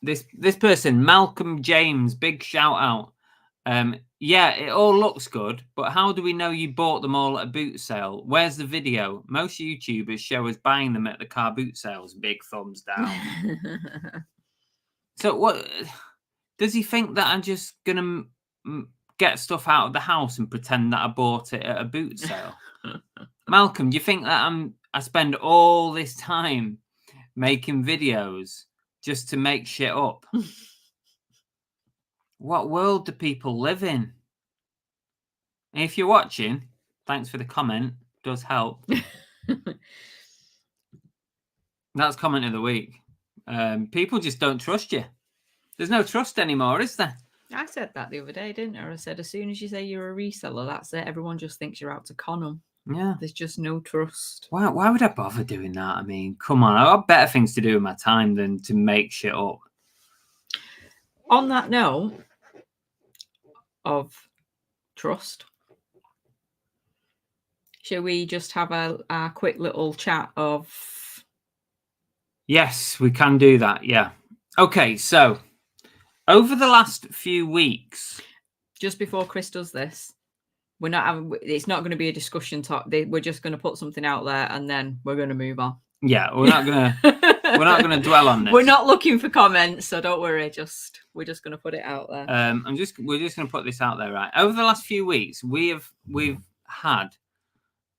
Speaker 1: This person, Malcolm James, big shout out. Yeah, it all looks good, but how do we know you bought them all at a boot sale? Where's the video? Most YouTubers show us buying them at the car boot sales. Big thumbs down. So what does he think that I'm just gonna get stuff out of the house and pretend that I bought it at a boot sale? Malcolm, do you think that I spend all this time making videos just to make shit up? What world do people live in? And if you're watching, thanks for the comment. Does help. That's comment of the week. People just don't trust you. There's no trust anymore, is there?
Speaker 3: I said that the other day, didn't I? I said, as soon as you say you're a reseller, that's it. Everyone just thinks you're out to con them.
Speaker 1: Yeah.
Speaker 3: There's just no trust.
Speaker 1: Why would I bother doing that? I mean, come on. I've got better things to do with my time than to make shit up.
Speaker 3: On that note of trust, shall we just have a quick little chat of...
Speaker 1: Yes, we can do that. Yeah. Okay, so over the last few weeks...
Speaker 3: Just before Chris does this, it's not going to be a discussion talk. We're just going to put something out there and then we're going to move on.
Speaker 1: Yeah, we're not going to dwell on this.
Speaker 3: We're not looking for comments, so don't worry. We're just going to put it out there.
Speaker 1: We're just going to put this out there, right? Over the last few weeks, we've had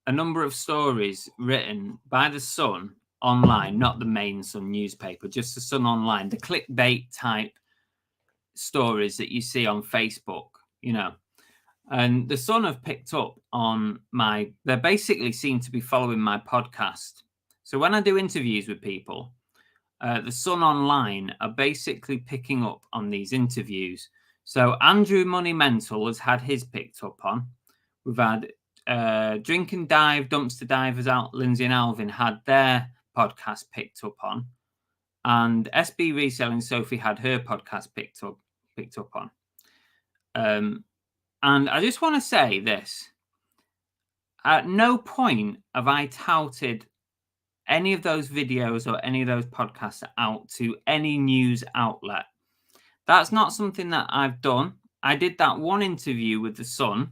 Speaker 1: a number of stories written by the Sun online, not the main Sun newspaper, just the Sun online, the clickbait type stories that you see on Facebook, And the Sun have picked up on they basically seem to be following my podcast. So when I do interviews with people, the Sun Online are basically picking up on these interviews. So Andrew Moneymental has had his picked up on. We've had Drink and Dive, Dumpster Divers out. Lindsay and Alvin had their podcast picked up on. And SB Reselling, Sophie had her podcast picked up on. And I just want to say this. At no point have I touted any of those videos or any of those podcasts out to any news outlet. That's not something that I've done. I did that one interview with the Sun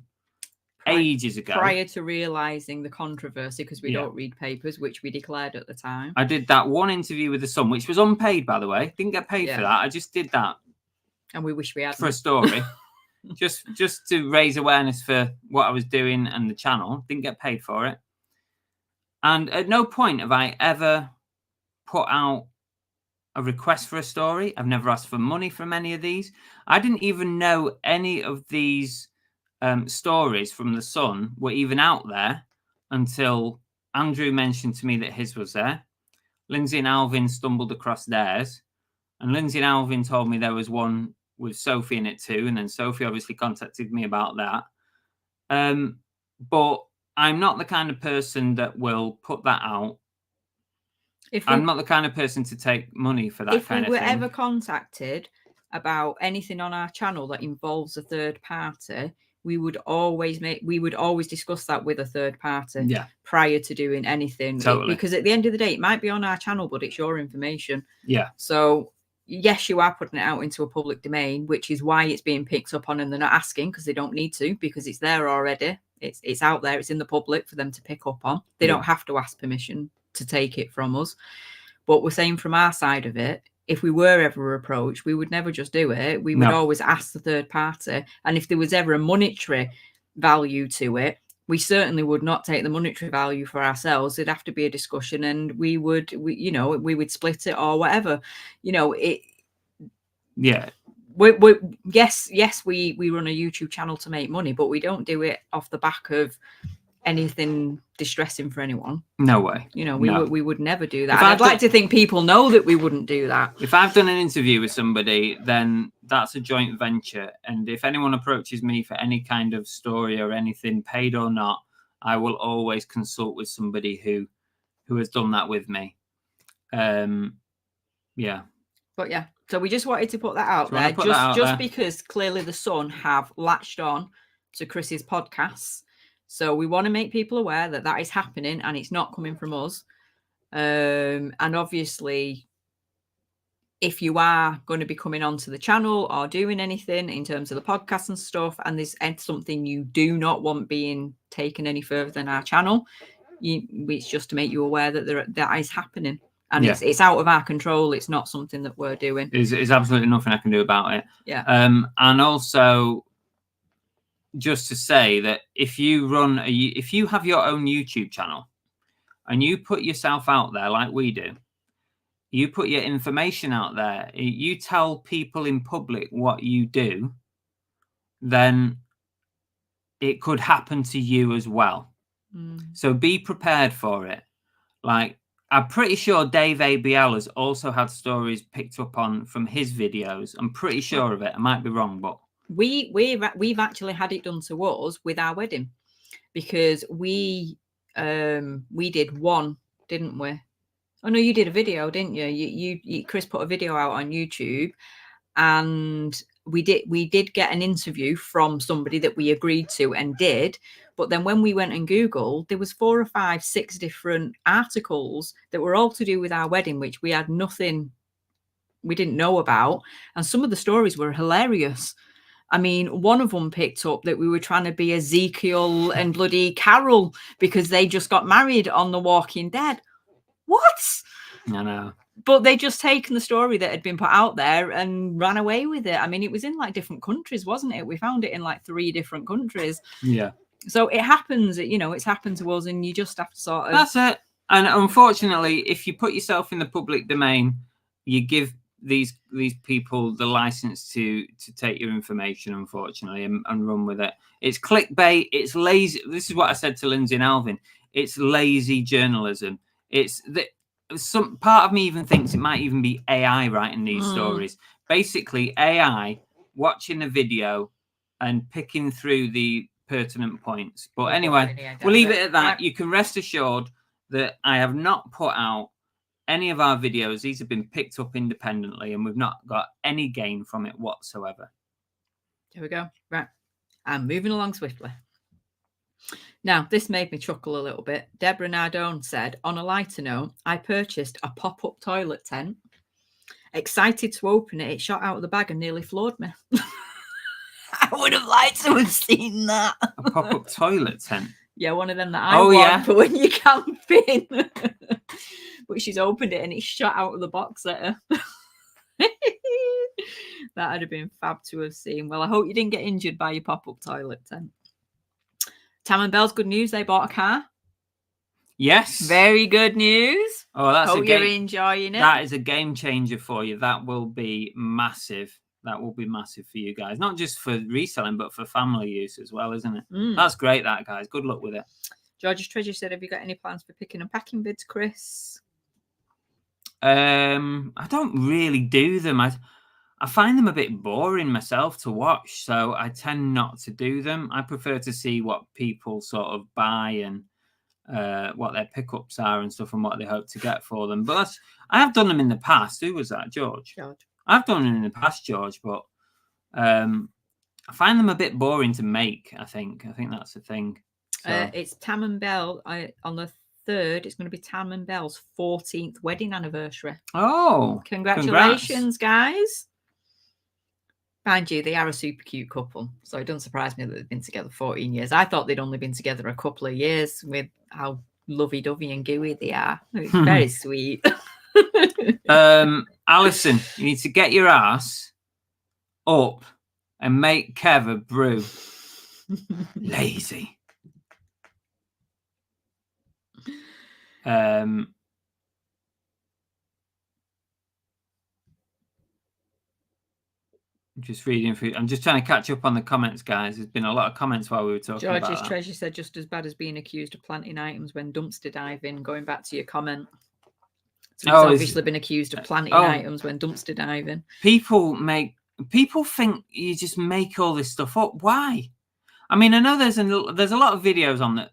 Speaker 1: ages ago.
Speaker 3: Prior to realising the controversy, because we
Speaker 1: Yeah.
Speaker 3: don't read papers, which we declared at the time.
Speaker 1: I did that one interview with the Sun, which was unpaid, by the way. Didn't get paid for
Speaker 3: Yeah.
Speaker 1: that. I just did that
Speaker 3: And we wish we had.
Speaker 1: for a story. just to raise awareness for what I was doing and the channel. Didn't get paid for it. And at no point have I ever put out a request for a story. I've never asked for money from any of these. I didn't even know any of these stories from the Sun were even out there until Andrew mentioned to me that his was there. Lindsay and Alvin stumbled across theirs, and Lindsay and Alvin told me there was one with Sophie in it too, and then Sophie obviously contacted me about that. But I'm not the kind of person that will put that out. I'm not the kind of person to take money for that kind of thing.
Speaker 3: If we were ever contacted about anything on our channel that involves a third party, we would always discuss that with a third party prior to doing anything.
Speaker 1: Totally.
Speaker 3: Because at the end of the day, it might be on our channel, but it's your information.
Speaker 1: Yeah.
Speaker 3: So yes, you are putting it out into a public domain, which is why it's being picked up on, and they're not asking because they don't need to, because it's there already. It's out there. It's in the public for them to pick up on. They don't have to ask permission to take it from us. But we're saying from our side of it, if we were ever approached, we would never just do it. We would always ask the third party. And if there was ever a monetary value to it, we certainly would not take the monetary value for ourselves. It'd have to be a discussion, and we would split it or whatever.
Speaker 1: Yeah.
Speaker 3: Yes, we run a YouTube channel to make money, but we don't do it off the back of anything distressing for anyone. No way. We would never do that. I'd like to think people know that we wouldn't do that.
Speaker 1: If I've done an interview with somebody, then that's a joint venture. And if anyone approaches me for any kind of story or anything, paid or not, I will always consult with somebody who has done that with me. Yeah.
Speaker 3: But yeah, so we just wanted to put that out there, just because clearly the Sun have latched on to Chris's podcasts. So we want to make people aware that that is happening and it's not coming from us. And obviously, if you are going to be coming onto the channel or doing anything in terms of the podcast and stuff, and there's something you do not want being taken any further than our channel, it's just to make you aware that that is happening. And it's out of our control. It's not something that we're doing.
Speaker 1: There's absolutely nothing I can do about it.
Speaker 3: Yeah.
Speaker 1: And also, just to say that if you have your own YouTube channel and you put yourself out there like we do, you put your information out there, you tell people in public what you do, then it could happen to you as well. So be prepared for it. Like, I'm pretty sure Dave ABL has also had stories picked up on from his videos. I'm pretty sure of it. I might be wrong, but
Speaker 3: we've actually had it done to us with our wedding, because we did one, didn't we? Oh no, you did a video, didn't you? You Chris put a video out on YouTube, and we did get an interview from somebody that we agreed to and did. But then when we went and Googled, there was 4 or 5, 6 different articles that were all to do with our wedding, which we had nothing, we didn't know about. And some of the stories were hilarious. I mean, one of them picked up that we were trying to be Ezekiel and bloody Carol because they just got married on The Walking Dead. What?
Speaker 1: I know.
Speaker 3: But they just taken the story that had been put out there and ran away with it. I mean, it was in like different countries, wasn't it? We found it in like 3 different countries.
Speaker 1: Yeah.
Speaker 3: So it happens, it's happened to us, and you just have to sort of...
Speaker 1: That's it. And unfortunately, if you put yourself in the public domain, you give these people the license to take your information, unfortunately, and run with it. It's clickbait. It's lazy. This is what I said to Lindsay and Alvin. It's lazy journalism. It's that some part of me even thinks it might even be AI writing these stories. Basically, AI watching a video and picking through the pertinent points. But anyway, we'll leave it at that. You can rest assured that I have not put out any of our videos. These have been picked up independently, and we've not got any gain from it whatsoever.
Speaker 3: There we go. Right. I'm moving along swiftly. Now, this made me chuckle a little bit. Deborah Nardone said, on a lighter note, I purchased a pop-up toilet tent. Excited to open it, it shot out of the bag and nearly floored me. I would have liked to have seen that.
Speaker 1: A pop-up toilet tent.
Speaker 3: Yeah, one of them that I
Speaker 1: Oh,
Speaker 3: want
Speaker 1: yeah.
Speaker 3: for when you're camping. But she's opened it and it's shot out of the box at her. That would have been fab to have seen. Well, I hope you didn't get injured by your pop-up toilet tent. Tam and Bell's good news. They bought a car.
Speaker 1: Yes.
Speaker 3: Very good news.
Speaker 1: Oh, that's
Speaker 3: Hope
Speaker 1: a
Speaker 3: you're
Speaker 1: game.
Speaker 3: enjoying it.
Speaker 1: That is a game changer for you. That will be massive. That will be massive for you guys. Not just for reselling, but for family use as well, isn't it? That's great, that, guys. Good luck with it.
Speaker 3: George's Treasure said, have you got any plans for picking and packing bids, Chris?
Speaker 1: I don't really do them. I find them a bit boring myself to watch, so I tend not to do them. I prefer to see what people sort of buy and what their pickups are and stuff and what they hope to get for them. But I have done them in the past. Who was that? George. I've done them in the past, George, but I find them a bit boring to make, I think. I think that's the thing. So.
Speaker 3: It's Tam and Bell. On the 3rd, it's going to be Tam and Bell's 14th wedding anniversary.
Speaker 1: Oh,
Speaker 3: congratulations, guys. Mind you, they are a super cute couple, so it doesn't surprise me that they've been together 14 years. I thought they'd only been together a couple of years with how lovey-dovey and gooey they are. It's very sweet.
Speaker 1: Alison, you need to get your ass up and make Kev a brew. Lazy. Just reading through. I'm just trying to catch up on the comments, guys. There's been a lot of comments while we were talking about
Speaker 3: George's
Speaker 1: that.
Speaker 3: Treasure said, just as bad as being accused of planting items when dumpster diving. Going back to your comment. So he's obviously been accused of planting items when dumpster diving. People
Speaker 1: think you just make all this stuff up. Why? I mean, I know there's a lot of videos on the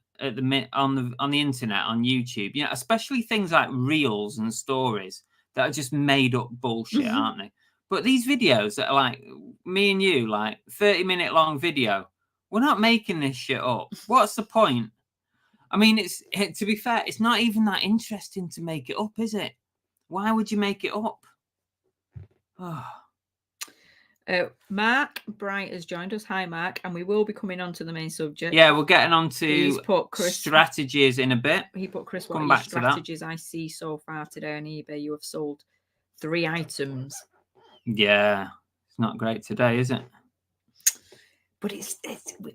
Speaker 1: internet, on YouTube, you know, especially things like reels and stories that are just made up bullshit, aren't they? But these videos that are like me and you, like 30-minute long video, we're not making this shit up. What's the point? I mean, to be fair, it's not even that interesting to make it up, is it? Why would you make it up? Oh.
Speaker 3: Mark Bright has joined us. Hi, Mark. And we will be coming on to the main subject.
Speaker 1: Yeah, we're getting on to
Speaker 3: Chris,
Speaker 1: strategies in a bit.
Speaker 3: He put, Chris, what are strategies I see so far today on eBay? You have sold 3 items.
Speaker 1: Yeah, it's not great today, is it?
Speaker 3: But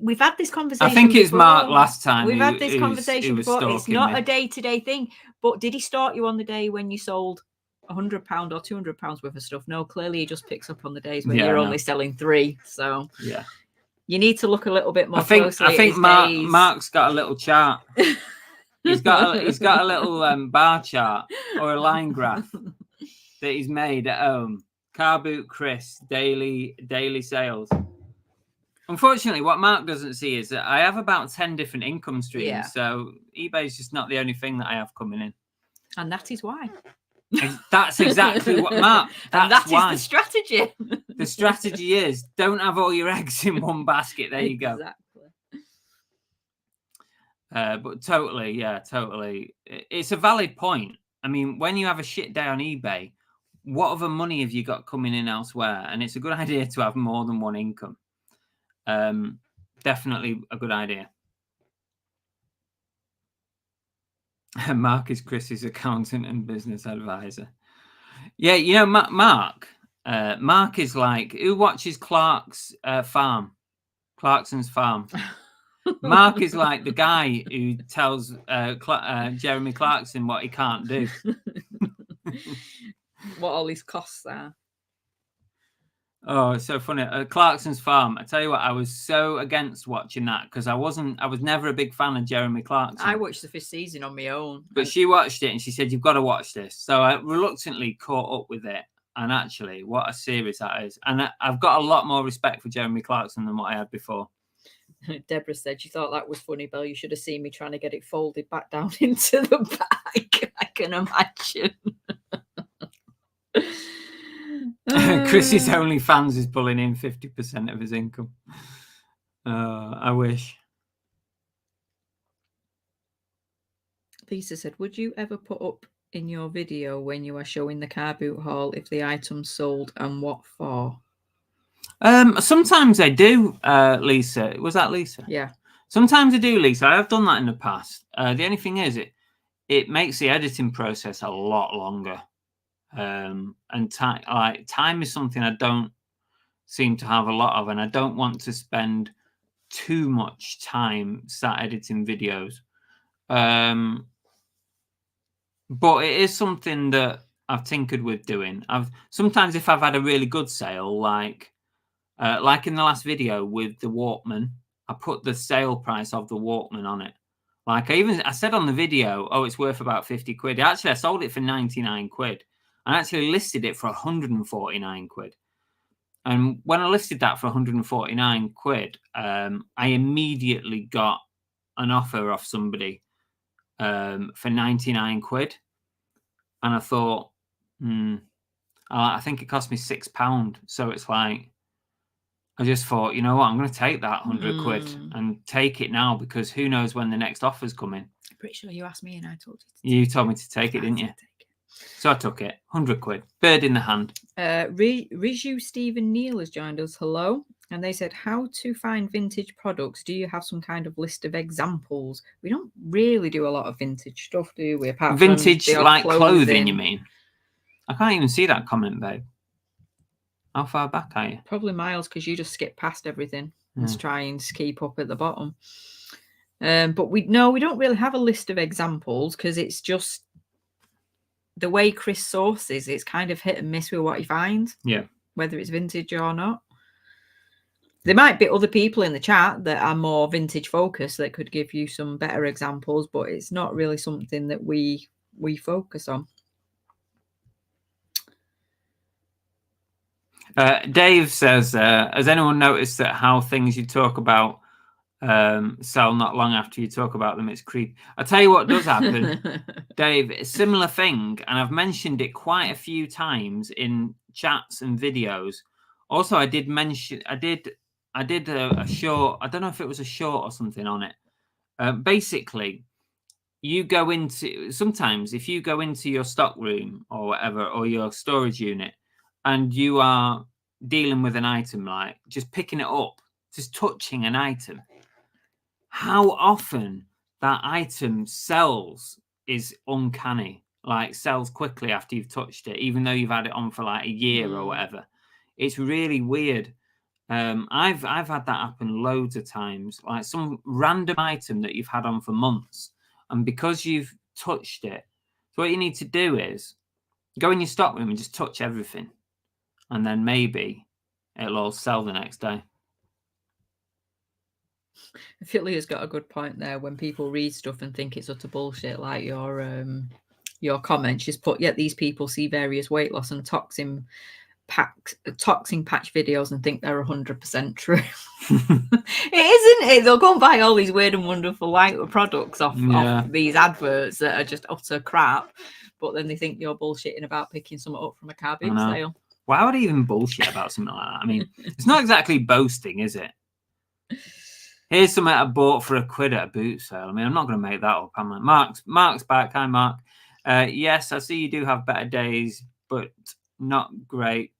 Speaker 3: we've had this conversation.
Speaker 1: I think it's
Speaker 3: before.
Speaker 1: Mark last time.
Speaker 3: We've had this conversation before. It's not a day-to-day thing. But did he stalk you on the day when you sold £100 or £200 worth of stuff? No, clearly he just picks up on the days when you're only selling 3. So
Speaker 1: yeah,
Speaker 3: you need to look a little bit more closely.
Speaker 1: I think Mark's got a little chart. He's got a little bar chart or a line graph that he's made at home. Car Boot Chris daily sales. Unfortunately, what Mark doesn't see is that I have about 10 different income streams. Yeah. So eBay is just not the only thing that I have coming in.
Speaker 3: And that is why.
Speaker 1: That's exactly what Mark. That's
Speaker 3: why. Is the strategy.
Speaker 1: The strategy is don't have all your eggs in one basket. There you go.
Speaker 3: Exactly.
Speaker 1: But totally. It's a valid point. I mean, when you have a shit day on eBay, what other money have you got coming in elsewhere? And it's a good idea to have more than one income. Definitely a good idea. Mark is Chris's accountant and business advisor. Yeah, you know, Mark is like, who watches Clarkson's Farm? Mark is like the guy who tells Jeremy Clarkson what he can't do.
Speaker 3: What all his costs are.
Speaker 1: Oh, it's so funny. Clarkson's Farm. I tell you what, I was so against watching that because I was never a big fan of Jeremy Clarkson.
Speaker 3: I watched the first season on my own.
Speaker 1: But she watched it and she said, you've got to watch this. So I reluctantly caught up with it. And actually, what a series that is. And I've got a lot more respect for Jeremy Clarkson than what I had before.
Speaker 3: Deborah said, you thought that was funny, Belle. You should have seen me trying to get it folded back down into the bag. I can imagine.
Speaker 1: Chris's OnlyFans is pulling in 50% of his income. I wish.
Speaker 3: Lisa said, would you ever put up in your video when you are showing the car boot haul if the item's sold and what for?
Speaker 1: Sometimes I do, Lisa. Was that Lisa?
Speaker 3: Yeah.
Speaker 1: Sometimes I do, Lisa. I have done that in the past. The only thing is, it makes the editing process a lot longer. And time is something I don't seem to have a lot of, and I don't want to spend too much time sat editing videos. But it is something that I've tinkered with doing. Sometimes if I've had a really good sale, like in the last video with the Walkman, I put the sale price of the Walkman on it. Like I said on the video, oh, it's worth about 50 quid. Actually, I sold it for 99 quid. I actually listed it for 149 quid. And when I listed that for 149 quid, I immediately got an offer off somebody for 99 quid. And I thought, I think it cost me £6. So it's like, I just thought, you know what, I'm going to take that 100 quid and take it now, because who knows when the next offer's coming.
Speaker 3: I'm pretty sure you asked me and I told you.
Speaker 1: You told me to take it, didn't you? So I took it. 100 quid. Bird in the hand.
Speaker 3: Riju Stephen Neal has joined us. Hello. And they said, how to find vintage products. Do you have some kind of list of examples? We don't really do a lot of vintage stuff, do we? Apart
Speaker 1: vintage,
Speaker 3: from
Speaker 1: like clothing, you mean? I can't even see that comment, babe. How far back are you?
Speaker 3: Probably miles, because you just skip past everything and try and keep up at the bottom. But we don't really have a list of examples, because it's just the way Chris sources. It's kind of hit and miss with what he finds.
Speaker 1: Yeah.
Speaker 3: Whether it's vintage or not. There might be other people in the chat that are more vintage focused that could give you some better examples, but it's not really something that we focus on.
Speaker 1: Dave says, has anyone noticed that how things you talk about sell not long after you talk about them? It's creepy. I'll tell you what does happen, Dave. A similar thing, and I've mentioned it quite a few times in chats and videos. Also, I did a short. I don't know if it was a short or something on it. Basically, you go into, sometimes if you go into your stock room or whatever, or your storage unit, and you are dealing with an item, like just picking it up, just touching an item, how often that item sells is uncanny. Like sells quickly after you've touched it, even though you've had it on for like a year or whatever. It's really weird. I've had that happen loads of times, like some random item that you've had on for months, and because you've touched it, so what you need to do is go in your stock room and just touch everything, and then maybe it'll all sell the next day.
Speaker 3: I feel Leah's got a good point there. When people read stuff and think it's utter bullshit, like your comment, she's put, yet these people see various weight loss and toxin patch videos and think they're 100% true. It isn't it? They'll go and buy all these weird and wonderful products off these adverts that are just utter crap, but then they think you're bullshitting about picking something up from a car boot sale.
Speaker 1: Why would I even bullshit about something like that? I mean, it's not exactly boasting, is it? Here's something I bought for £1 at a boot sale. I mean, I'm not going to make that up, am I? Mark's back. Hi, Mark. Yes, I see you do have better days, but not great.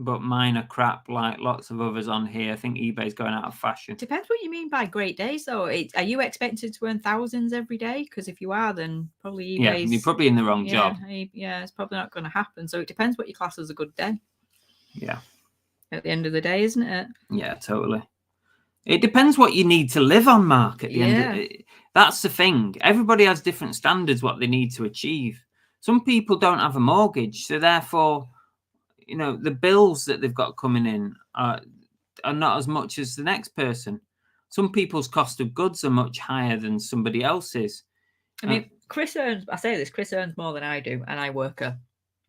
Speaker 1: But mine are crap, like lots of others on here. I think eBay's going out of fashion.
Speaker 3: Depends what you mean by great days, though. Are you expected to earn thousands every day? Because if you are, then probably eBay's...
Speaker 1: Yeah, you're probably in the wrong job.
Speaker 3: Yeah, it's probably not going to happen. So it depends what you class as a good day.
Speaker 1: Yeah.
Speaker 3: At the end of the day, isn't it?
Speaker 1: Yeah, totally. It depends what you need to live on, Mark, at the end of it. That's the thing. Everybody has different standards, what they need to achieve. Some people don't have a mortgage, so therefore, you know, the bills that they've got coming in are not as much as the next person. Some people's cost of goods are much higher than somebody else's.
Speaker 3: I mean, Chris earns more than I do, and I work a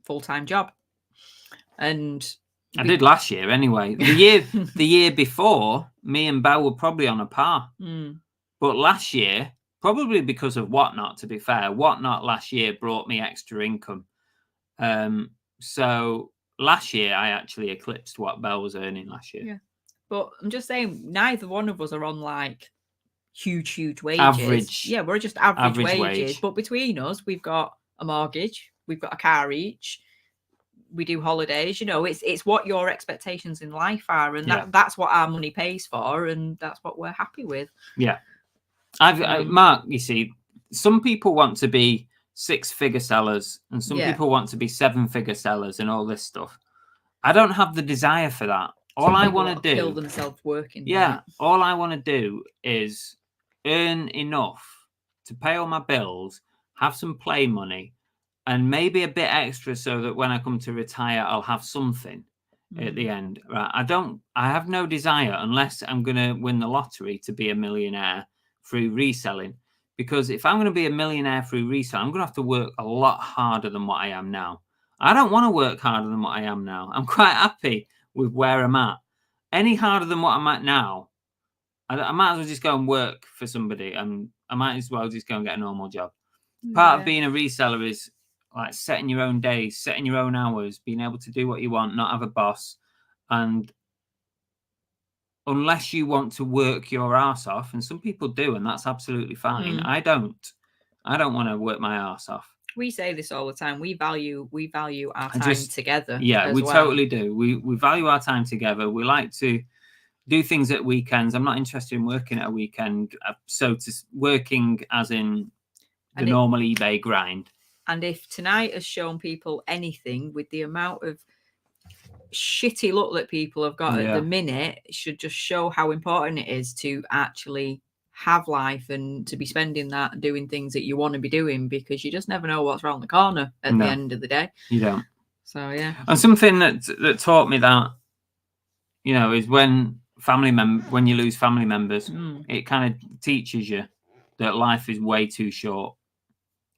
Speaker 3: full-time job. And
Speaker 1: I did last year anyway. The year before, me and Belle were probably on a par. But last year, probably because of Whatnot, to be fair, Whatnot last year brought me extra income. So last year, I actually eclipsed what Belle was earning last year.
Speaker 3: Yeah. But I'm just saying, neither one of us are on like huge wages.
Speaker 1: Average.
Speaker 3: Yeah, we're just average wages. But between us, we've got a mortgage, we've got a car each. we do holidays. You know, it's what your expectations in life are, and
Speaker 1: Yeah.
Speaker 3: that's what our money pays for, and that's what we're happy with.
Speaker 1: Yeah. Mark, you see, some people want to be 6-figure sellers, and some people want to be 7-figure sellers, and all this stuff. I don't have the desire for that. All I want to do,
Speaker 3: kill themselves working.
Speaker 1: Yeah, all I want to do is earn enough to pay all my bills, have some play money, and maybe a bit extra, so that when I come to retire, I'll have something at the end. Right? I have no desire, unless I'm going to win the lottery, to be a millionaire through reselling. Because if I'm going to be a millionaire through reselling, I'm going to have to work a lot harder than what I am now. I don't want to work harder than what I am now. I'm quite happy with where I'm at. Any harder than what I'm at now, I might as well just go and work for somebody, and I might as well just go and get a normal job. Part of being a reseller is like setting your own days, setting your own hours, being able to do what you want, not have a boss. And unless you want to work your ass off, and some people do, and that's absolutely fine. I don't want to work my ass off.
Speaker 3: We say this all the time. We value our time together.
Speaker 1: Yeah, we totally do. We value our time together. We like to do things at weekends. I'm not interested in working at a weekend. Working as in the normal eBay grind.
Speaker 3: And if tonight has shown people anything, with the amount of shitty luck that people have got at the minute, it should just show how important it is to actually have life and to be spending that doing things that you want to be doing, because you just never know what's around the corner at the end of the day.
Speaker 1: You don't.
Speaker 3: So yeah.
Speaker 1: And something that taught me that, you know, is when you lose family members, it kind of teaches you that life is way too short.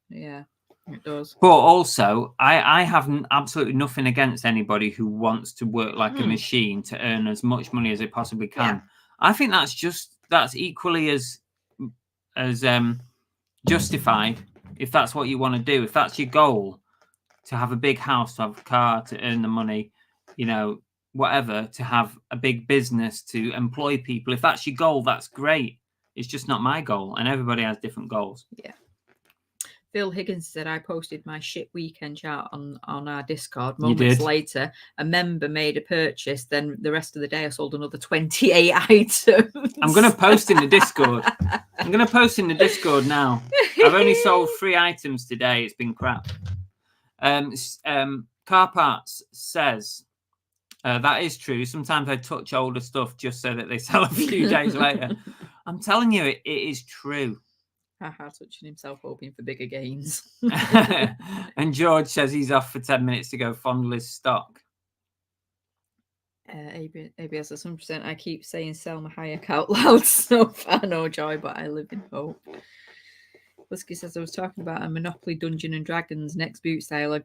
Speaker 3: Yeah, it does.
Speaker 1: But also, I have absolutely nothing against anybody who wants to work like a machine to earn as much money as they possibly can. Yeah. I think that's equally as justified, if that's what you want to do. If that's your goal, to have a big house, to have a car, to earn the money, you know, whatever, to have a big business, to employ people. If that's your goal, that's great. It's just not my goal, and everybody has different goals.
Speaker 3: Yeah. Phil Higgins said, I posted my shit weekend chart on our Discord. Moments later, a member made a purchase. Then the rest of the day, I sold another 28 items.
Speaker 1: I'm going to post in the Discord. I'm going to post in the Discord now. I've only sold 3 items today. It's been crap. Car Parts says, that is true. Sometimes I touch older stuff just so that they sell a few days later. I'm telling you, it is true.
Speaker 3: Touching himself, hoping for bigger gains.
Speaker 1: And George says he's off for 10 minutes to go fondle his stock.
Speaker 3: ABS says 100%. I keep saying Selma Hayek out loud, so far no joy, but I live in hope. Husky says, I was talking about a Monopoly Dungeon and Dragons next boot sale. I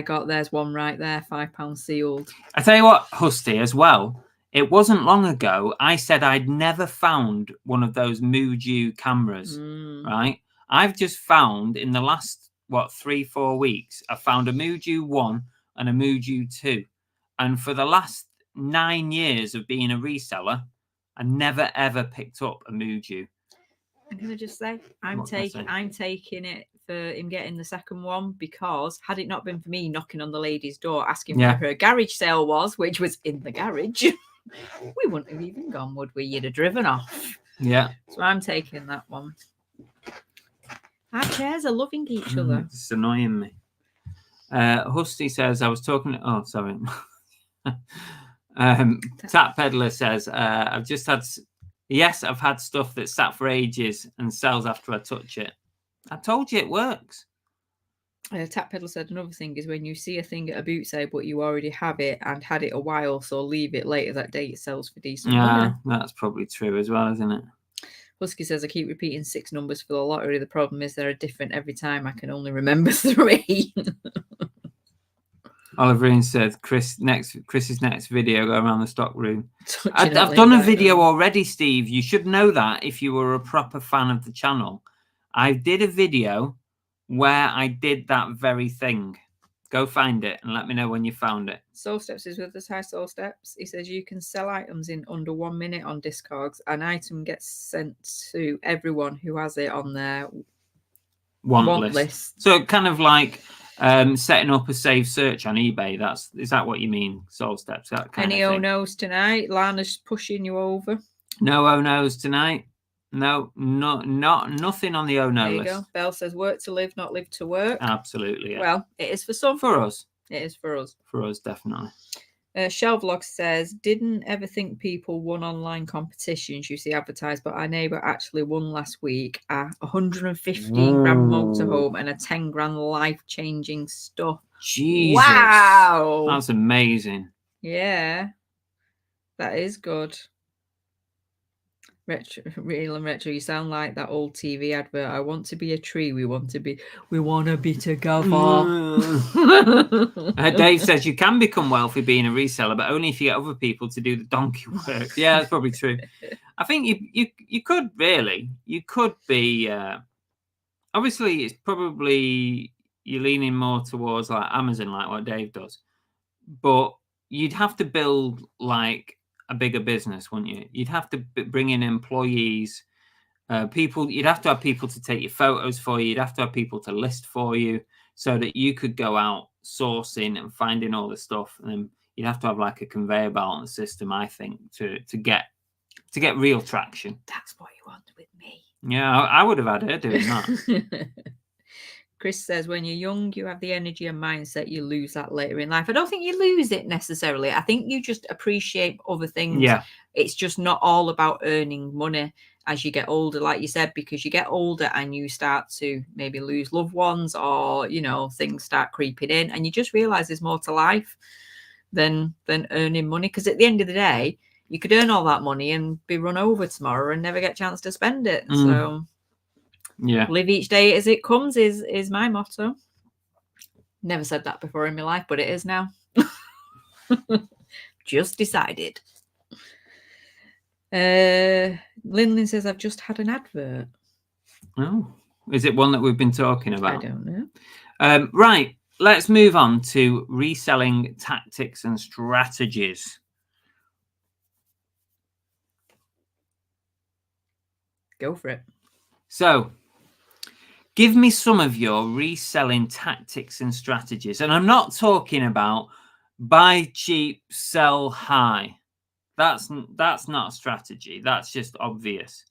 Speaker 3: got there's one right there, £5 sealed. I
Speaker 1: tell you what, Husky, as well. It wasn't long ago, I said I'd never found one of those Muju cameras, right? I've just found in the last, 3-4 weeks, I found a Muju 1 and a Muju 2. And for the last 9 years of being a reseller, I never, ever picked up a Muju.
Speaker 3: And can I just say, I'm taking it for him getting the second one, because had it not been for me knocking on the lady's door asking where her garage sale was, which was in the garage, we wouldn't have even gone, would we? You'd have driven off.
Speaker 1: Yeah.
Speaker 3: So I'm taking that one. Our chairs are loving each other.
Speaker 1: It's annoying me. Husty says, I was talking... Oh, sorry. Tap Peddler says, I've just had... Yes, I've had stuff that sat for ages and sells after I touch it. I told you it works.
Speaker 3: Tap Peddler said another thing is when you see a thing at a boot sale, but you already have it and had it a while, so leave it later that day, it sells for decent money.
Speaker 1: That's probably true as well, isn't it?
Speaker 3: Husky says, I keep repeating 6 numbers for the lottery. The problem is they're different every time. I can only remember 3.
Speaker 1: Oliver Ian said, Chris's next video, go around the stock room. I've done a video already, Steve. You should know that if you were a proper fan of the channel. I did a video where I did that very thing. Go find it and let me know when you found it.
Speaker 3: Soul Steps is with us. Hi, Soul Steps. He says you can sell items in under 1 minute on Discogs. An item gets sent to everyone who has it on their want list.
Speaker 1: So kind of like Setting up a saved search on eBay. Is that what you mean? Solve steps. That kind
Speaker 3: Any
Speaker 1: of
Speaker 3: oh
Speaker 1: thing.
Speaker 3: no's tonight? Lana's pushing you over.
Speaker 1: No oh no's tonight. No, nothing on the oh no
Speaker 3: There you
Speaker 1: list.
Speaker 3: go. Belle says work to live, not live to work.
Speaker 1: Absolutely. Yeah.
Speaker 3: Well, it is for some.
Speaker 1: For us.
Speaker 3: It is for us.
Speaker 1: For us, definitely.
Speaker 3: Shelvlog says, didn't ever think people won online competitions you see advertised, but our neighbour actually won last week a 115 grand motorhome and a 10 grand life-changing stuff.
Speaker 1: Jesus.
Speaker 3: Wow.
Speaker 1: That's amazing.
Speaker 3: Yeah. That is good. Real and retro, you sound like that old TV advert. I want to be a tree. We want to be together.
Speaker 1: Dave says you can become wealthy being a reseller, but only if you get other people to do the donkey work. Yeah, that's probably true. I think you could really. You could be. Obviously, it's probably you're leaning more towards like Amazon, like what Dave does, but you'd have to build like a bigger business, wouldn't you? You'd have to bring in employees, people. You'd have to have people to take your photos for you. You'd have to have people to list for you, so that you could go out sourcing and finding all the stuff. And then you'd have to have like a conveyor belt and system, I think, to get real traction.
Speaker 3: That's what you want with me.
Speaker 1: Yeah, I would have had her doing that.
Speaker 3: Chris says, when you're young, you have the energy and mindset. You lose that later in life. I don't think you lose it necessarily. I think you just appreciate other things.
Speaker 1: Yeah.
Speaker 3: It's just not all about earning money as you get older, like you said, because you get older and you start to maybe lose loved ones, or, you know, things start creeping in, and you just realize there's more to life than earning money. Because at the end of the day, you could earn all that money and be run over tomorrow and never get a chance to spend it. So
Speaker 1: yeah,
Speaker 3: live each day as it comes is my motto. Never said that before in my life, but it is now. Just decided. Linlin says, I've just had an advert.
Speaker 1: Oh, is it one that we've been talking about?
Speaker 3: I don't know.
Speaker 1: Right, let's move on to reselling tactics and strategies.
Speaker 3: Go for it.
Speaker 1: So, give me some of your reselling tactics and strategies. And I'm not talking about buy cheap, sell high. That's not a strategy. That's just obvious.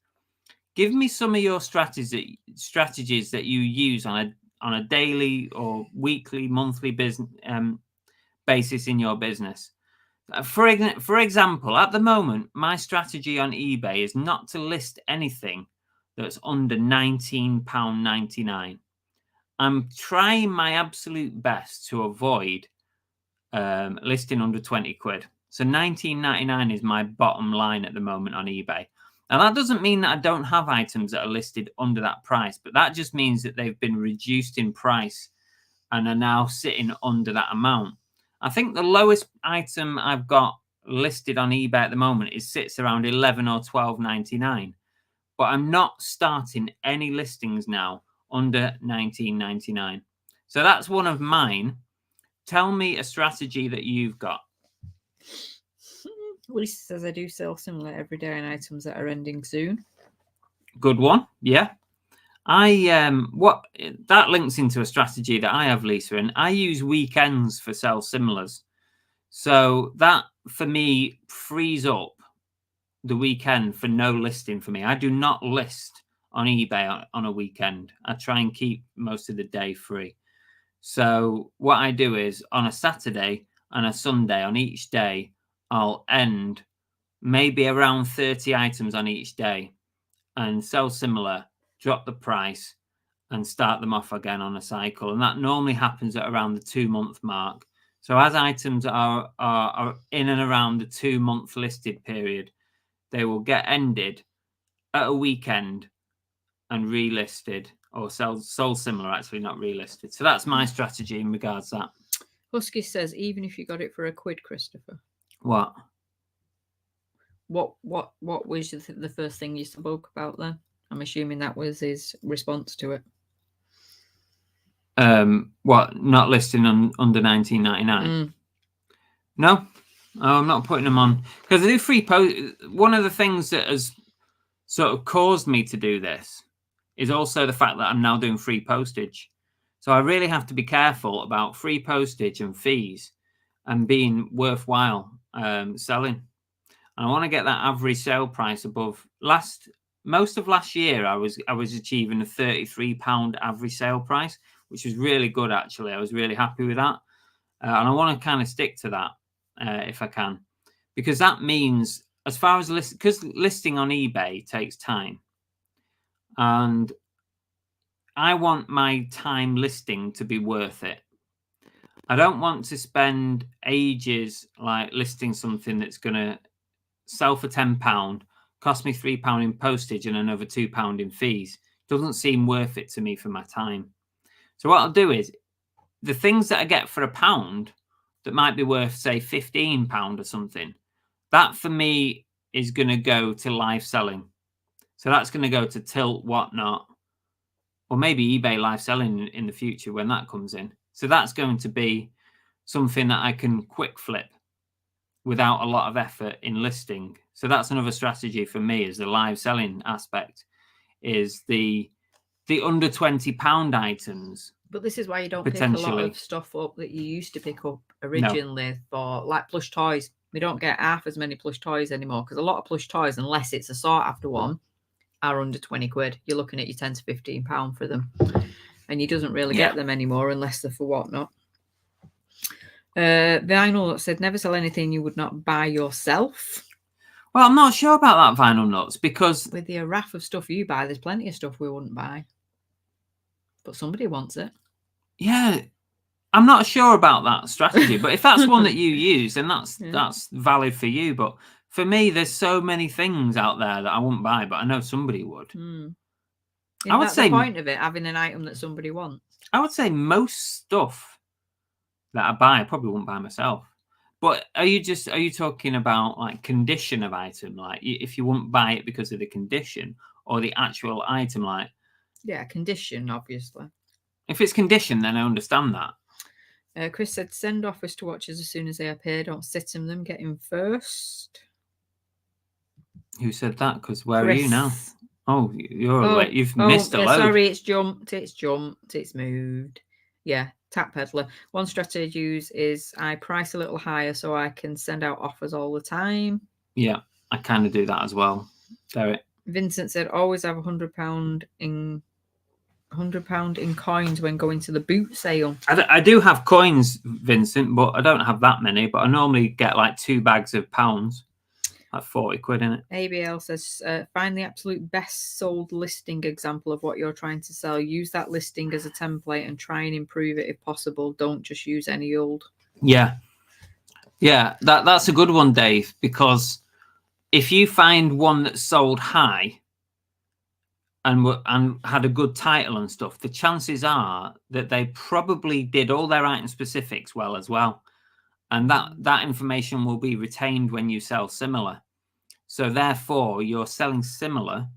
Speaker 1: Give me some of your strategies that you use on a daily or weekly, monthly business basis in your business. For example, at the moment, my strategy on eBay is not to list anything that's under £19.99. I'm trying my absolute best to avoid listing under 20 quid. So £19.99 is my bottom line at the moment on eBay. Now, that doesn't mean that I don't have items that are listed under that price, but that just means that they've been reduced in price and are now sitting under that amount. I think the lowest item I've got listed on eBay at the moment sits around $11 or $12.99. But I'm not starting any listings now under $19.99. So that's one of mine. Tell me a strategy that you've got.
Speaker 3: Lisa says, I do sell similar everyday items that are ending soon.
Speaker 1: Good one. Yeah. That links into a strategy that I have, Lisa, and I use weekends for sell similars. So that for me frees up the weekend for no listing for me. I do not list on eBay on a weekend. I try and keep most of the day free. So what I do is on a Saturday and a Sunday on each day, I'll end maybe around 30 items on each day and sell similar, drop the price and start them off again on a cycle. And that normally happens at around the 2-month mark. So as items are in and around the 2-month listed period, they will get ended at a weekend and relisted, or sold similar, actually, not relisted. So that's my strategy in regards to that.
Speaker 3: Husky says, even if you got it for a quid, Christopher.
Speaker 1: What?
Speaker 3: What was the first thing you spoke about then? I'm assuming that was his response to it.
Speaker 1: What? Not listing under $19.99? No, I'm not putting them on because I do free post. One of the things that has sort of caused me to do this is also the fact that I'm now doing free postage. So I really have to be careful about free postage and fees and being worthwhile selling. And I want to get that average sale price above most of last year. I was achieving a £33 average sale price, which was really good, actually. I was really happy with that. And I want to kind of stick to that if I can, because that means, as far as because listing on eBay takes time, and I want my time listing to be worth it. I don't want to spend ages like listing something that's going to sell for £10, cost me £3 in postage and another £2 in fees. Doesn't seem worth it to me for my time. So what I'll do is, the things that I get for £1 that might be worth, say, £15 or something, that for me is going to go to live selling. So that's going to go to Tilt, Whatnot, or maybe eBay live selling in the future when that comes in. So that's going to be something that I can quick flip without a lot of effort in listing. So that's another strategy for me, is the live selling aspect, is the under £20 items.
Speaker 3: But this is why you don't pick a lot of stuff up that you used to pick up originally for, like, plush toys. We don't get half as many plush toys anymore, because a lot of plush toys, unless it's a sought after one, are under 20 quid. You're looking at your £10 to £15 for them. And you doesn't really get them anymore unless they're for Whatnot. Vinyl said, never sell anything you would not buy yourself.
Speaker 1: Well, I'm not sure about that, Vinyl Nuts, because
Speaker 3: with the raft of stuff you buy, there's plenty of stuff we wouldn't buy. But somebody wants it.
Speaker 1: Yeah, I'm not sure about that strategy, but if that's one that you use, then that's valid for you. But for me, there's so many things out there that I wouldn't buy, but I know somebody would.
Speaker 3: I would say the point of it, having an item that somebody wants.
Speaker 1: I would say most stuff that I buy, I probably wouldn't buy myself. But are you talking about like condition of item, like if you wouldn't buy it because of the condition, or the actual item, like?
Speaker 3: Yeah, condition, obviously.
Speaker 1: If it's condition, then I understand that.
Speaker 3: Chris said, send offers to watchers as soon as they appear. Don't sit in them. Get in first.
Speaker 1: Who said that? Because where are you now? Oh, you've missed a load.
Speaker 3: Sorry, it's jumped. It's moved. Yeah, Tap Peddler. One strategy I use is I price a little higher so I can send out offers all the time.
Speaker 1: Yeah, I kind of do that as well. Derek.
Speaker 3: Vincent said, always have £100 in coins when going to the boot sale.
Speaker 1: I do have coins, Vincent, but I don't have that many. But I normally get like 2 bags of pounds, like 40 quid in it.
Speaker 3: ABL says, find the absolute best sold listing example of what you're trying to sell. Use that listing as a template and try and improve it if possible. Don't just use any old.
Speaker 1: Yeah, that's a good one, Dave, because if you find one that's sold high and had a good title and stuff, the chances are that they probably did all their item specifics well as well. And that information will be retained when you sell similar. So therefore, you're selling similar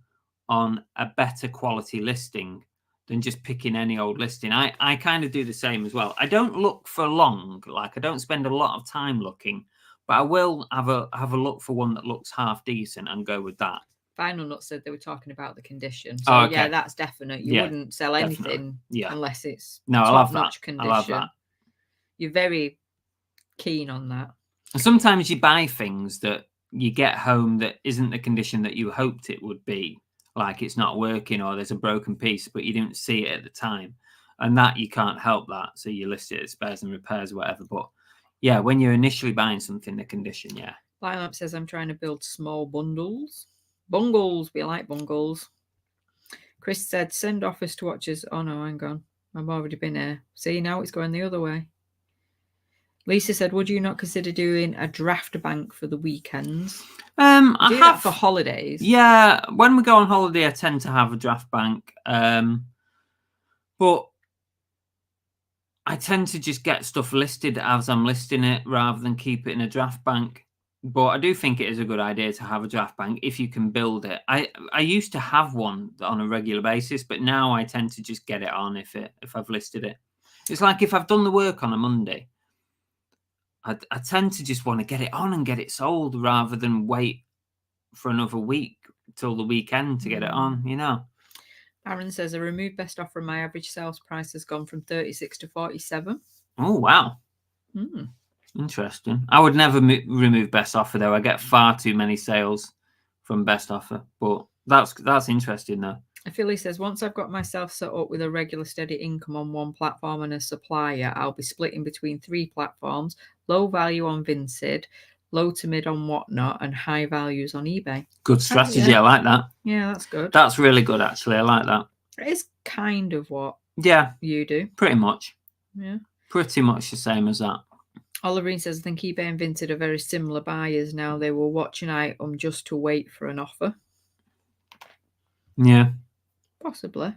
Speaker 1: on a better quality listing than just picking any old listing. I kind of do the same as well. I don't look for long, like I don't spend a lot of time looking, but I will have a look for one that looks half decent and go with that.
Speaker 3: Final Nut said they were talking about the condition. So
Speaker 1: okay.
Speaker 3: Yeah, that's definite. You wouldn't sell anything unless it's top-notch condition.
Speaker 1: I love that.
Speaker 3: You're very keen on that.
Speaker 1: And sometimes you buy things that you get home that isn't the condition that you hoped it would be. Like it's not working or there's a broken piece, but you didn't see it at the time. And that you can't help that. So you list it as spares and repairs or whatever. But yeah, when you're initially buying something, the condition, yeah.
Speaker 3: Lilamp says, I'm trying to build small bundles. Bungles, we like bungles. Chris said, send offers to watchers. Oh no, hang on. I've already been here. See, now it's going the other way. Lisa said, would you not consider doing a draft bank for the weekends?
Speaker 1: I have
Speaker 3: that for holidays.
Speaker 1: Yeah, when we go on holiday, I tend to have a draft bank. But I tend to just get stuff listed as I'm listing it rather than keep it in a draft bank. But I do think it is a good idea to have a draft bank if you can build it. I used to have one on a regular basis, but now I tend to just get it on if I've listed it. It's like if I've done the work on a Monday, I tend to just want to get it on and get it sold rather than wait for another week till the weekend to get it on, you know.
Speaker 3: Aaron says a removed best offer and my average sales price has gone from 36 to 47.
Speaker 1: Oh, wow.
Speaker 3: Hmm.
Speaker 1: Interesting. I would never remove best offer though. I get far too many sales from best offer, but that's interesting though.
Speaker 3: Philly says, once I've got myself set up with a regular steady income on one platform and a supplier, I'll be splitting between 3 platforms, low value on Vinted, low to mid on Whatnot, and high values on eBay.
Speaker 1: Good strategy.
Speaker 3: yeah.
Speaker 1: I like that.
Speaker 3: Yeah, that's good.
Speaker 1: That's really good, actually. I like that.
Speaker 3: It is kind of what
Speaker 1: you
Speaker 3: do.
Speaker 1: Pretty much.
Speaker 3: Yeah.
Speaker 1: Pretty much the same as that.
Speaker 3: Oliverine says, I think eBay and Vinted are very similar buyers now. They will watch an item just to wait for an offer.
Speaker 1: Yeah.
Speaker 3: Possibly.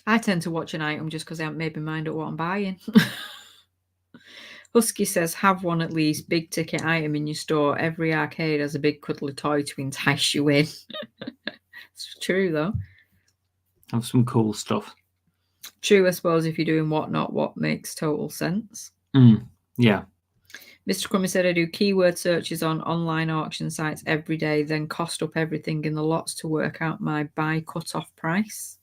Speaker 3: I tend to watch an item just because I haven't made my mind up what I'm buying. Husky says, have one at least big ticket item in your store. Every arcade has a big cuddly toy to entice you in. It's true, though.
Speaker 1: Have some cool stuff.
Speaker 3: True, I suppose, if you're doing Whatnot, what makes total sense.
Speaker 1: Yeah.
Speaker 3: Mr. Crummy said, I do keyword searches on online auction sites every day, then cost up everything in the lots to work out my buy cut-off price.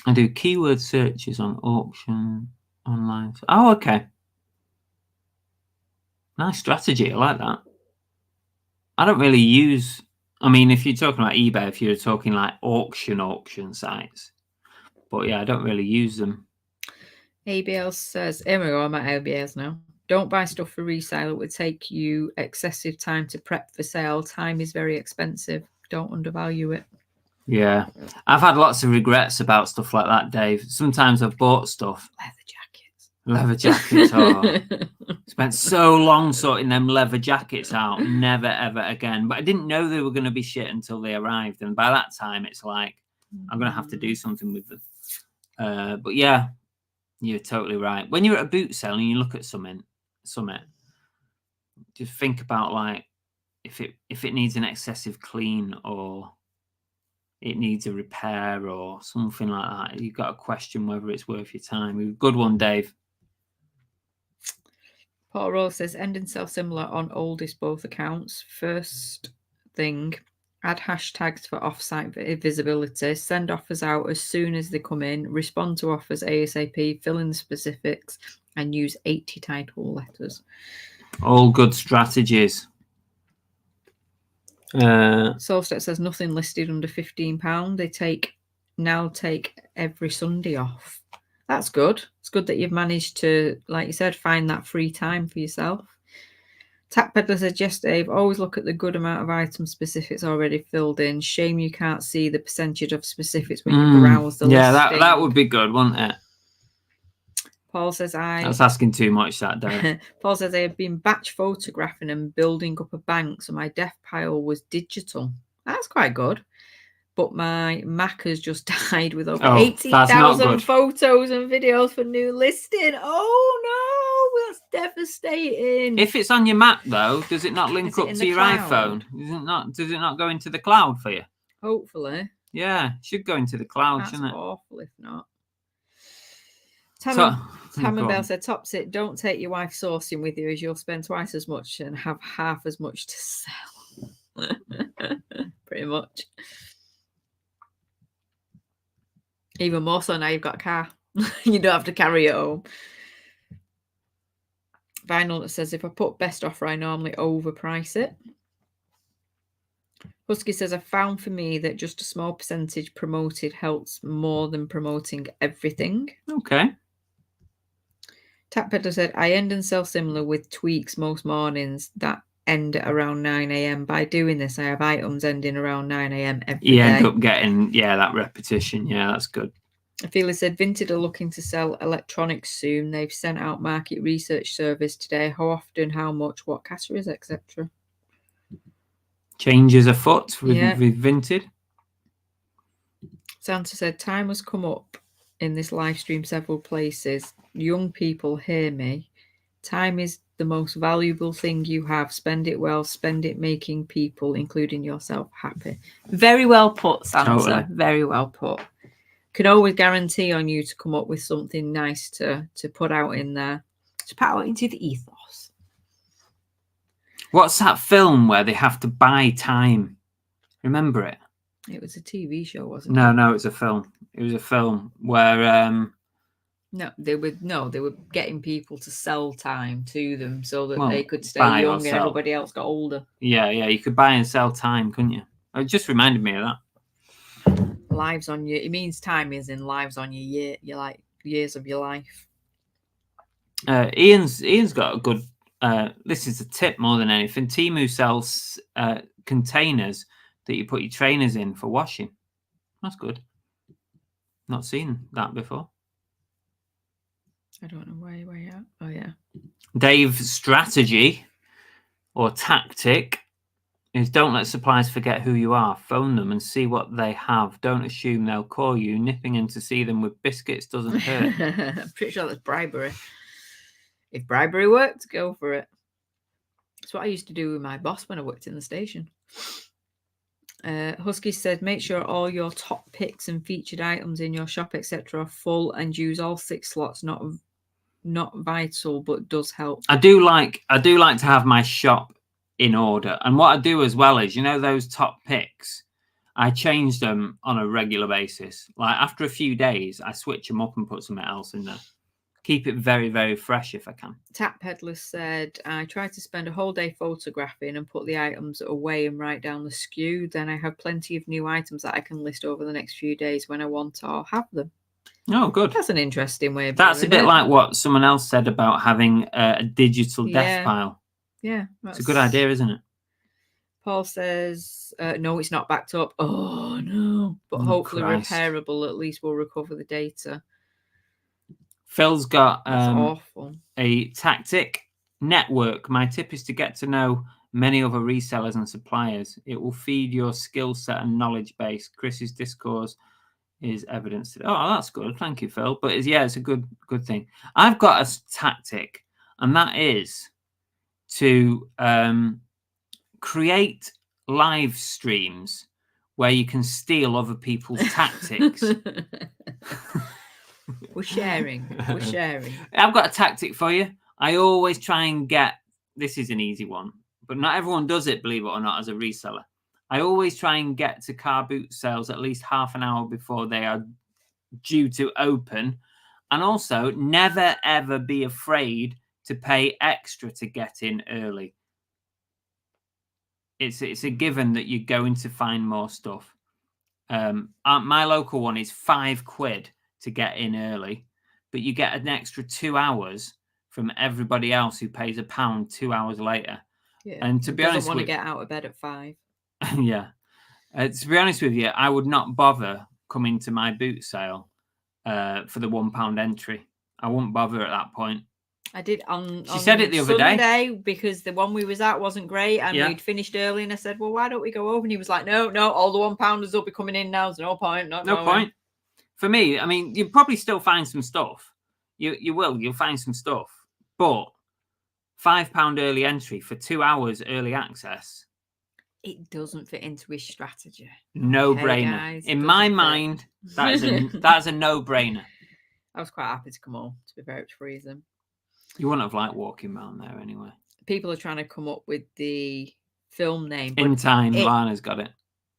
Speaker 1: I do keyword searches on auction online. Oh, okay. Nice strategy. I like that. I don't really use... I mean, if you're talking about eBay, if you're talking like auction sites. But yeah, I don't really use them.
Speaker 3: ABL says, here we go, I'm at ABLs now. Don't buy stuff for resale. It would take you excessive time to prep for sale. Time is very expensive. Don't undervalue it.
Speaker 1: Yeah. I've had lots of regrets about stuff like that, Dave. Sometimes I've bought stuff. Leather jackets. Oh. Spent so long sorting them leather jackets out. Never, ever again. But I didn't know they were going to be shit until they arrived. And by that time, it's like, I'm going to have to do something with them. But yeah, you're totally right. When you're at a boot sale and you look at something, just think about like if it needs an excessive clean or it needs a repair or something like that. You've got to question whether it's worth your time. Good one, Dave.
Speaker 3: Paul Rose says, end and sell similar on oldest both accounts. First thing, add hashtags for offsite visibility, send offers out as soon as they come in, respond to offers ASAP, fill in the specifics, and use 80 title letters.
Speaker 1: All good strategies.
Speaker 3: Soulstep says nothing listed under £15. They now take every Sunday off. That's good. It's good that you've managed to, like you said, find that free time for yourself. Tap Peddler says, yes, Dave, always look at the good amount of item specifics already filled in. Shame you can't see the percentage of specifics when you browse the listing.
Speaker 1: Yeah, that would be good, wouldn't it?
Speaker 3: Paul says,
Speaker 1: That's asking too much, that, Dave.
Speaker 3: Paul says, I have been batch photographing and building up a bank, so my def pile was digital. That's quite good. But my Mac has just died with over 80,000 photos and videos for new listing. Oh, no, that's devastating.
Speaker 1: If it's on your Mac, though, does it not link up to your iPhone? Does it not go into the cloud for you?
Speaker 3: Hopefully.
Speaker 1: Yeah, it should go into the cloud, shouldn't it?
Speaker 3: That's awful if not. Tammy Bell said, tops it, don't take your wife sourcing with you as you'll spend twice as much and have half as much to sell. Pretty much. Even more so now you've got a car. You don't have to carry it home. Vinyl says, if I put best offer, I normally overprice it. Husky says, I found for me that just a small percentage promoted helps more than promoting everything.
Speaker 1: Okay.
Speaker 3: Tap Peddler said, I end and sell similar with tweaks most mornings that end at around 9 a.m. By doing this, I have items ending around 9 a.m. every day.
Speaker 1: You end up getting, that repetition. Yeah, that's good.
Speaker 3: Felix said, Vinted are looking to sell electronics soon. They've sent out market research surveys today. How often, how much, what categories, etc.
Speaker 1: Changes afoot with Vinted.
Speaker 3: Santa said, time has come up in this live stream several places. Young people, hear me. Time is the most valuable thing you have. Spend it well. Spend it making people, including yourself, happy. Very well put, Santa. Totally. Very well put. Can always guarantee on you to come up with something nice to put out in there. To put out into the ethos.
Speaker 1: What's that film where they have to buy time? Remember it?
Speaker 3: It was a TV show, wasn't it?
Speaker 1: No, it was a film. It was a film where
Speaker 3: They were getting people to sell time to them so that
Speaker 1: Well,
Speaker 3: they could stay
Speaker 1: buy or
Speaker 3: young and
Speaker 1: sell.
Speaker 3: everybody else got older.
Speaker 1: yeah, you could buy and sell time, couldn't you? It just reminded me of that.
Speaker 3: Lives on you. It means time is in lives on your year. You're like years of your life.
Speaker 1: Ian's got a good. This is a tip more than anything. Temu sells containers that you put your trainers in for washing. That's good. Not seen that before.
Speaker 3: I don't know where you at. Oh yeah.
Speaker 1: Dave's strategy or tactic is don't let suppliers forget who you are. Phone them and see what they have. Don't assume they'll call you. Nipping in to see them with biscuits doesn't hurt.
Speaker 3: I'm pretty sure that's bribery. If bribery worked, go for it. That's what I used to do with my boss when I worked in the station. Husky said, make sure all your top picks and featured items in your shop, etc., are full and use all 6 slots. Not vital, but does help.
Speaker 1: I do like to have my shop in order, and what I do as well is, those top picks, I change them on a regular basis. Like after a few days, I switch them up and put something else in there. Keep it very, very fresh if I can.
Speaker 3: Tap Peddler said, I try to spend a whole day photographing and put the items away and write down the SKU. Then I have plenty of new items that I can list over the next few days when I want or have them.
Speaker 1: Oh, good.
Speaker 3: That's an interesting way of
Speaker 1: That's a
Speaker 3: doing
Speaker 1: bit
Speaker 3: it.
Speaker 1: like what someone else said about having a digital death pile.
Speaker 3: Yeah.
Speaker 1: It's a good idea, isn't it?
Speaker 3: Paul says, no, it's not backed up. Oh, no. But hopefully
Speaker 1: Christ.
Speaker 3: repairable. At least we'll recover the data.
Speaker 1: Phil's got
Speaker 3: That's awful.
Speaker 1: a tactic. Network. My tip is to get to know many other resellers and suppliers. It will feed your skill set and knowledge base. Chris's discourse is evidence. Oh, that's good. Thank you, Phil. But it's a good thing. I've got a tactic, and that is to create live streams where you can steal other people's tactics.
Speaker 3: We're sharing.
Speaker 1: I've got a tactic for you. I always try and get, this is an easy one, but not everyone does it, believe it or not, as a reseller. I always try and get to car boot sales at least half an hour before they are due to open. And also, never, ever be afraid to pay extra to get in early. It's a given that you're going to find more stuff. My local one is £5 to get in early, but you get an extra 2 hours from everybody else who pays £1 2 hours later.
Speaker 3: Yeah.
Speaker 1: And to be honest,
Speaker 3: want to get out of bed at 5.
Speaker 1: Yeah. To be honest with you, I would not bother coming to my boot sale for the £1 entry. I wouldn't bother at that point.
Speaker 3: I did on
Speaker 1: said it the other
Speaker 3: day because the one we was at wasn't great and we'd finished early, and I said, well, why don't we go over? And he was like, no, all the £1 will be coming in now. There's no point. No
Speaker 1: point. For me, I mean, you'll probably still find some stuff. You'll find some stuff. But £5 early entry for 2 hours early access.
Speaker 3: It doesn't fit into his strategy.
Speaker 1: No brainer.
Speaker 3: Guys,
Speaker 1: in my mind, that's a no-brainer.
Speaker 3: I was quite happy to come home, to be fair, it's freezing.
Speaker 1: You wouldn't have liked walking around there anyway.
Speaker 3: People are trying to come up with the film name.
Speaker 1: In Time, Lana's got it.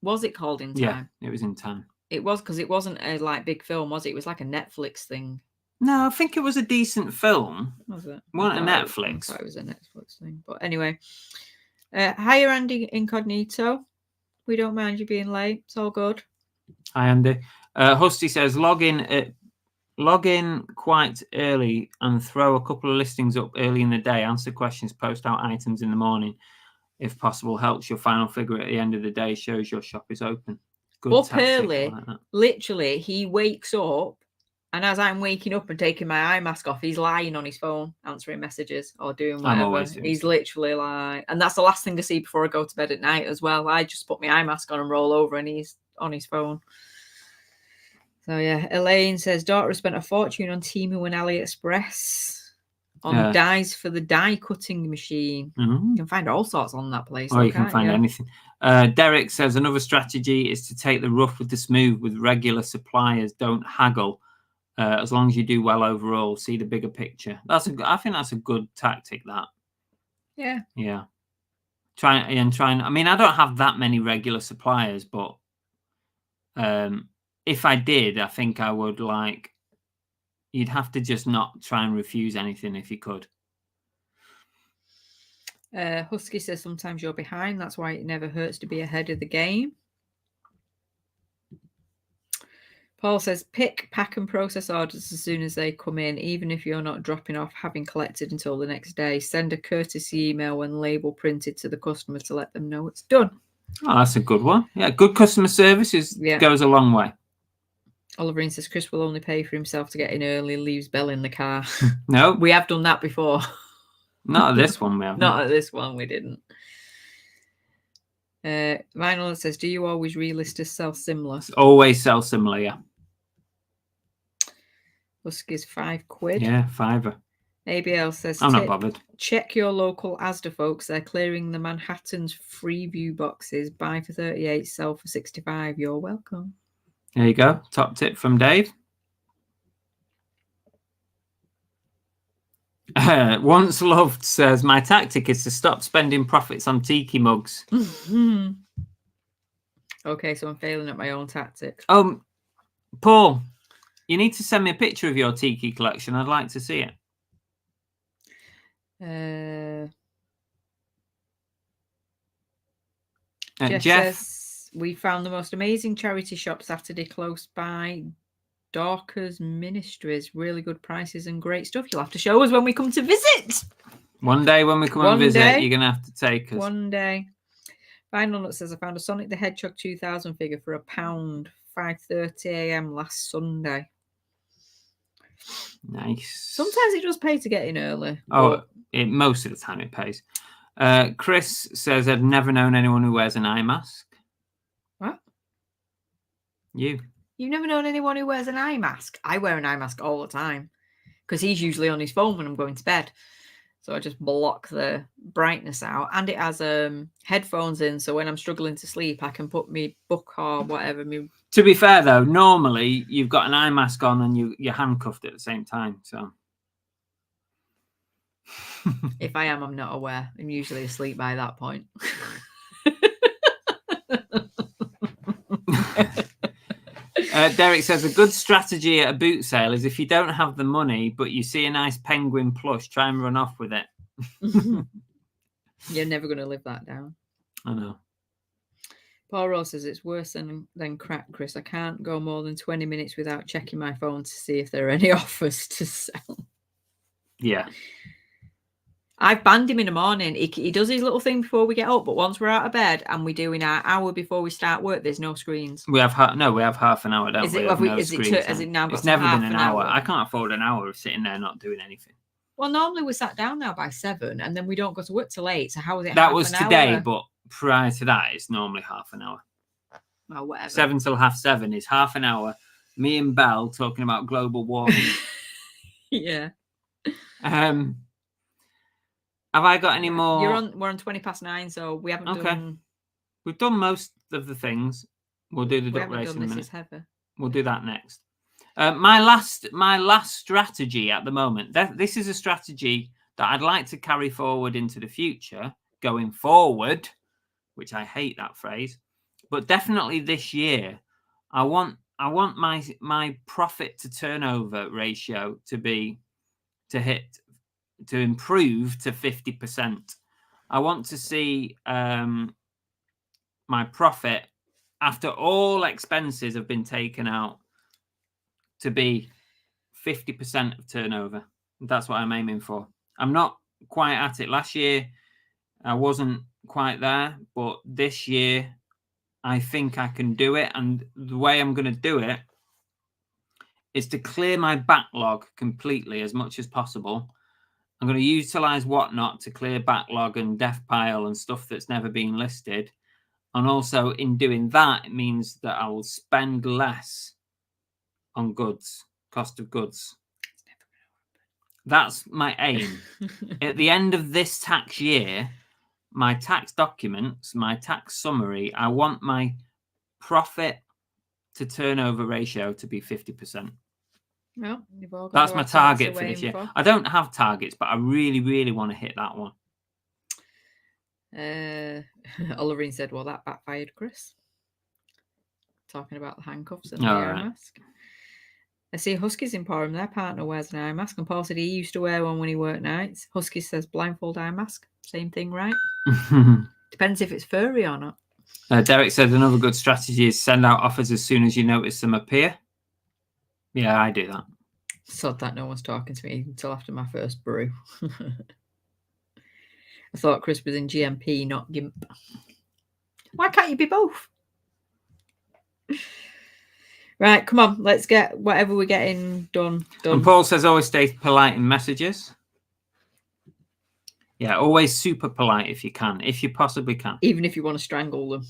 Speaker 3: Was it called In Time?
Speaker 1: Yeah, it was In Time.
Speaker 3: It was, because it wasn't a big film, was it? It was like a Netflix thing.
Speaker 1: No, I think it was a decent film.
Speaker 3: Was it?
Speaker 1: Wasn't a Netflix.
Speaker 3: I thought it was a Netflix thing. But anyway, hiya, Andy Incognito. We don't mind you being late. It's all good.
Speaker 1: Hi, Andy. Husty says, log in quite early and throw a couple of listings up early in the day. Answer questions, post out items in the morning. If possible, helps your final figure at the end of the day, shows your shop is open. Good
Speaker 3: up
Speaker 1: tactic,
Speaker 3: early,
Speaker 1: like that. Literally,
Speaker 3: he wakes up, and as I'm waking up and taking my eye mask off, he's lying on his phone, answering messages or doing whatever. He's literally like, and that's the last thing I see before I go to bed at night as well. I just put my eye mask on and roll over, and he's on his phone. So yeah, Elaine says, daughter spent a fortune on Temu and AliExpress on dies for the die cutting machine. Mm-hmm. You can find all sorts on that place.
Speaker 1: You can find anything. Derek says another strategy is to take the rough with the smooth with regular suppliers. Don't haggle. As long as you do well overall, see the bigger picture. I think that's a good tactic. That. Yeah. I mean, I don't have that many regular suppliers, but If I did, I think I would you'd have to just not try and refuse anything if you could.
Speaker 3: Husky says sometimes you're behind. That's why it never hurts to be ahead of the game. Paul says, pick, pack and process orders as soon as they come in, even if you're not dropping off having collected until the next day. Send a courtesy email when label printed to the customer to let them know it's done.
Speaker 1: Oh, that's a good one. Yeah, good customer service goes a long way.
Speaker 3: Oliverine says, Chris will only pay for himself to get in early, leaves Belle in the car.
Speaker 1: No.
Speaker 3: We have done that before.
Speaker 1: Not at this one, we haven't.
Speaker 3: Not at this one, we didn't. Vinyl says, do you always relist as sell similar?
Speaker 1: Always sell similar, yeah.
Speaker 3: Husky's £5.
Speaker 1: Yeah, £5.
Speaker 3: ABL says,
Speaker 1: I'm not bothered.
Speaker 3: Check your local Asda, folks. They're clearing the Manhattan's Freeview boxes. Buy for 38, sell for 65. You're welcome.
Speaker 1: There you go. Top tip from Dave. Once Loved says, my tactic is to stop spending profits on tiki mugs.
Speaker 3: Okay, so I'm failing at my own tactic.
Speaker 1: Paul, you need to send me a picture of your tiki collection. I'd like to see it.
Speaker 3: Jeff says, we found the most amazing charity shop Saturday close by. Dorcas Ministries, really good prices and great stuff. You'll have to show us when we come to visit.
Speaker 1: One day when we come and visit, you're going to have to take us.
Speaker 3: One day. Final Nut says, I found a Sonic the Hedgehog 2000 figure for £1, 5:30 a.m. last Sunday.
Speaker 1: Nice.
Speaker 3: Sometimes it does pay to get in early.
Speaker 1: Most of the time it pays. Chris says, I've never known anyone who wears an eye mask.
Speaker 3: What?
Speaker 1: You've
Speaker 3: never known anyone who wears an eye mask? I wear an eye mask all the time because he's usually on his phone when I'm going to bed. So I just block the brightness out, and it has headphones in. So when I'm struggling to sleep, I can put my book or whatever.
Speaker 1: To be fair, though, normally you've got an eye mask on and you're handcuffed at the same time. So
Speaker 3: if I am, I'm not aware. I'm usually asleep by that point.
Speaker 1: Derek says, a good strategy at a boot sale is if you don't have the money, but you see a nice penguin plush, try and run off with it.
Speaker 3: You're never going to live that down.
Speaker 1: I know.
Speaker 3: Paul Rose says, it's worse than crack, Chris. I can't go more than 20 minutes without checking my phone to see if there are any offers to sell.
Speaker 1: Yeah.
Speaker 3: I've banned him in the morning. He does his little thing before we get up, but once we're out of bed and we're doing our hour before we start work, there's no screens.
Speaker 1: We have half an hour, don't we?
Speaker 3: Has it now got
Speaker 1: It's never been an hour.
Speaker 3: hour?
Speaker 1: I can't afford an hour of sitting there not doing anything.
Speaker 3: Well, normally we're sat down now by 7 and then we don't go to work till 8. So how is it?
Speaker 1: That was today,
Speaker 3: hour?
Speaker 1: But prior to that, it's normally half an hour.
Speaker 3: Well, whatever.
Speaker 1: 7 till 7:30 is half an hour. Me and Belle talking about global warming.
Speaker 3: Yeah.
Speaker 1: Have I got any more?
Speaker 3: We're on 9:20, so we haven't done.
Speaker 1: We've done most of the things. We'll do the duck race in a minute. We'll do that next. My last strategy at the moment. This is a strategy that I'd like to carry forward into the future, going forward, which I hate that phrase, but definitely this year, I want my profit to turnover ratio to improve to 50%. I want to see my profit after all expenses have been taken out to be 50% of turnover. That's what I'm aiming for. I'm not quite at it. Last year, I wasn't quite there, but this year, I think I can do it. And the way I'm going to do it is to clear my backlog completely as much as possible. I'm going to utilize Whatnot to clear backlog and death pile and stuff that's never been listed. And also in doing that, it means that I will spend less on goods, cost of goods. That's my aim. At the end of this tax year, my tax documents, my tax summary, I want my profit to turnover ratio to be 50%.
Speaker 3: Well,
Speaker 1: that's my target for this year. I don't have targets, but I really, really want to hit that one.
Speaker 3: Oliverine said, well, that backfired, Chris. talking about the handcuffs and the
Speaker 1: All
Speaker 3: air
Speaker 1: right.
Speaker 3: mask. I see Huskies Emporium, their partner wears an eye mask, and Paul said he used to wear one when he worked nights. Huskies says blindfold eye mask. Same thing, right? Depends if it's furry or not.
Speaker 1: Derek said another good strategy is send out offers as soon as you notice them appear. Yeah, I do that.
Speaker 3: Sod that no one's talking to me until after my first brew. I thought Chris was in GMP, not GIMP. Why can't you be both? Right, come on, let's get whatever we're getting done.
Speaker 1: And Paul says always stay polite in messages. Yeah, always super polite if you can, if you possibly can.
Speaker 3: Even if you want to strangle them.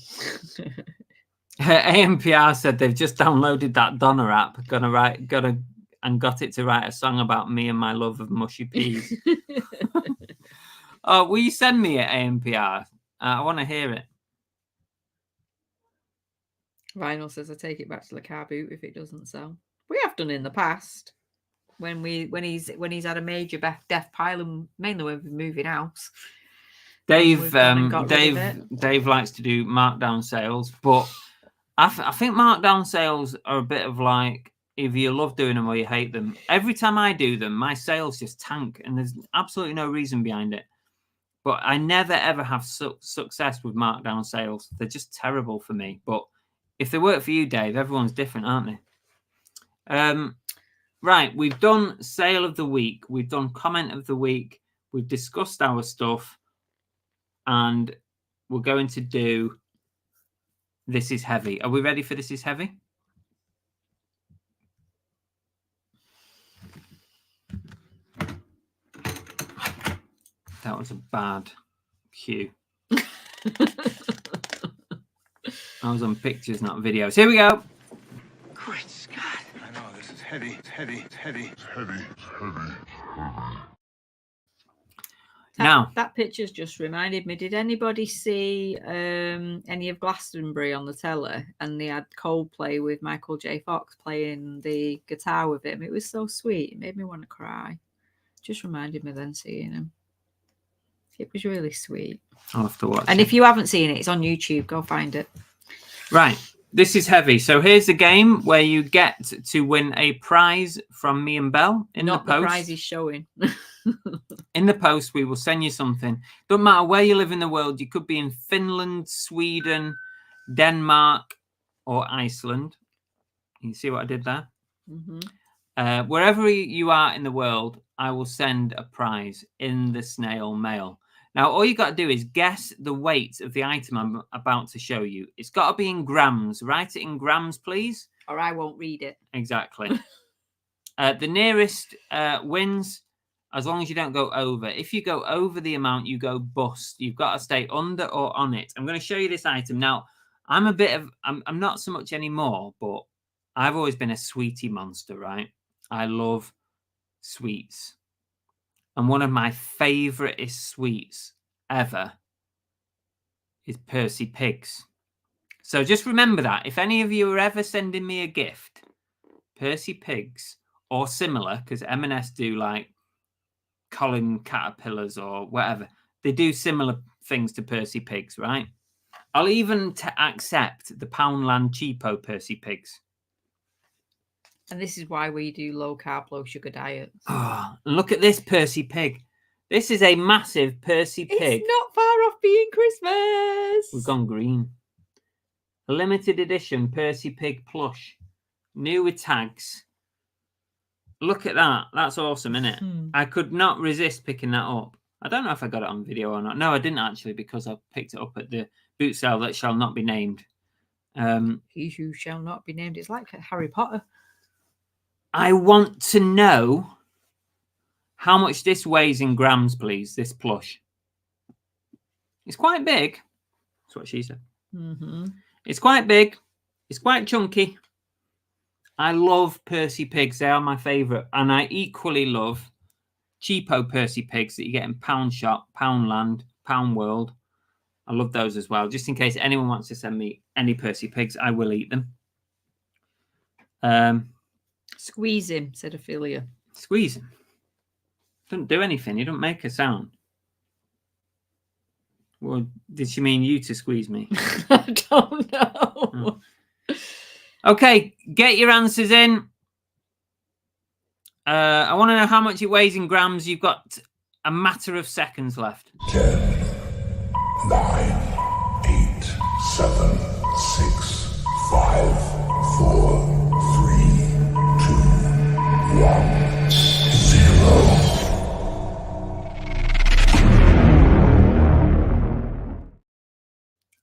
Speaker 1: AMPR said they've just downloaded that Donna app, and got it to write a song about me and my love of mushy peas. Oh, will you send me it, AMPR? I want to hear it.
Speaker 3: Vinyl says I take it back to the car boot if it doesn't sell. We have done in the past when he's had a major death pile, and mainly when we're moving house.
Speaker 1: Dave likes to do markdown sales, but I think markdown sales are a bit of like either you love doing them or you hate them. Every time I do them, my sales just tank, and there's absolutely no reason behind it. But I never ever have success with markdown sales. They're just terrible for me. But if they work for you, Dave, everyone's different, aren't they? Right, we've done sale of the week. We've done comment of the week. We've discussed our stuff. And we're going to do This Is Heavy. Are we ready for This Is Heavy? That was a bad cue. I was on pictures, not videos. Here we go.
Speaker 2: Great Scott. I know, this is heavy. It's heavy. It's heavy. It's heavy. It's heavy.
Speaker 1: Now,
Speaker 3: that picture's just reminded me. Did anybody see any of Glastonbury on the telly? And they had Coldplay with Michael J. Fox playing the guitar with him. It was so sweet. It made me want to cry. Just reminded me then seeing him. It was really sweet.
Speaker 1: I'll have to watch
Speaker 3: and
Speaker 1: it.
Speaker 3: If you haven't seen it, it's on YouTube. Go find it.
Speaker 1: Right. This is heavy. So here's a game where you get to win a prize from me and Belle in
Speaker 3: Not
Speaker 1: the post.
Speaker 3: The prize is showing.
Speaker 1: In the post, we will send you something. Don't matter where you live in the world. You could be in Finland, Sweden, Denmark, or Iceland. You see what I did there?
Speaker 3: Mm-hmm.
Speaker 1: Wherever you are in the world, I will send a prize in the snail mail. Now, all you got to do is guess the weight of the item I'm about to show you. It's got to be in grams. Write it in grams, please.
Speaker 3: Or I won't read it.
Speaker 1: Exactly. The nearest wins, as long as you don't go over. If you go over the amount, you go bust. You've got to stay under or on it. I'm going to show you this item. Now, I'm not so much anymore, but I've always been a sweetie monster, right? I love sweets. And one of my favourite sweets ever is Percy Pigs. So just remember that. If any of you are ever sending me a gift, Percy Pigs or similar, because M&S do like Colin Caterpillars or whatever. They do similar things to Percy Pigs, right? I'll even accept the Poundland cheapo Percy Pigs.
Speaker 3: And this is why we do low carb, low sugar diets.
Speaker 1: Oh, look at this Percy Pig. This is a massive Percy Pig.
Speaker 3: It's not far off being Christmas.
Speaker 1: We've gone green. A limited edition Percy Pig plush. New with tags. Look at that. That's awesome, isn't it? I could not resist picking that up. I don't know if I got it on video or not. No, I didn't actually, because I picked it up at the boot sale that shall not be named.
Speaker 3: He who shall not be named. It's like Harry Potter.
Speaker 1: I want to know how much this weighs in grams, please, this plush. It's quite big. That's what she said.
Speaker 3: Mm-hmm.
Speaker 1: It's quite big. It's quite chunky. I love Percy Pigs. They are my favourite. And I equally love cheapo Percy Pigs that you get in Pound Shop, Poundland, Pound World. I love those as well. Just in case anyone wants to send me any Percy Pigs, I will eat them.
Speaker 3: Squeeze him, said Ophelia.
Speaker 1: Squeeze him. Doesn't do anything. You don't make a sound. Well, did she mean you to squeeze me?
Speaker 3: I don't know.
Speaker 1: Okay, get your answers in. I want to know how much it weighs in grams. You've got a matter of seconds left.
Speaker 5: 10, 9, 8, 7, 6, 5, 4, 3, 2, 1, 0.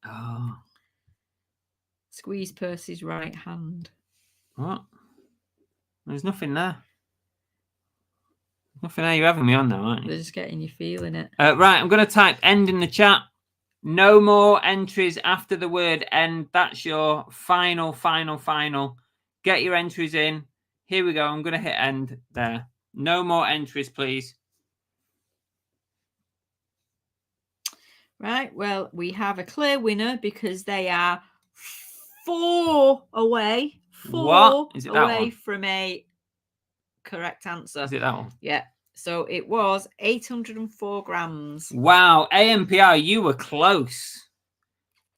Speaker 1: Oh,
Speaker 3: Squeeze Percy's right hand.
Speaker 1: what? There's nothing there. Nothing there. You're having me on now, aren't you?
Speaker 3: They're just getting you feeling it.
Speaker 1: Right, I'm going to type end in the chat. No more entries after the word end. That's your final. Get your entries in. Here we go. I'm going to hit end there. No more entries, please.
Speaker 3: Right, well, we have a clear winner because they are 4 away. 4
Speaker 1: What? Is it that
Speaker 3: away
Speaker 1: one?
Speaker 3: from a correct answer.
Speaker 1: Is it that one?
Speaker 3: Yeah. So it was 804 grams.
Speaker 1: Wow. AMPR, you were close.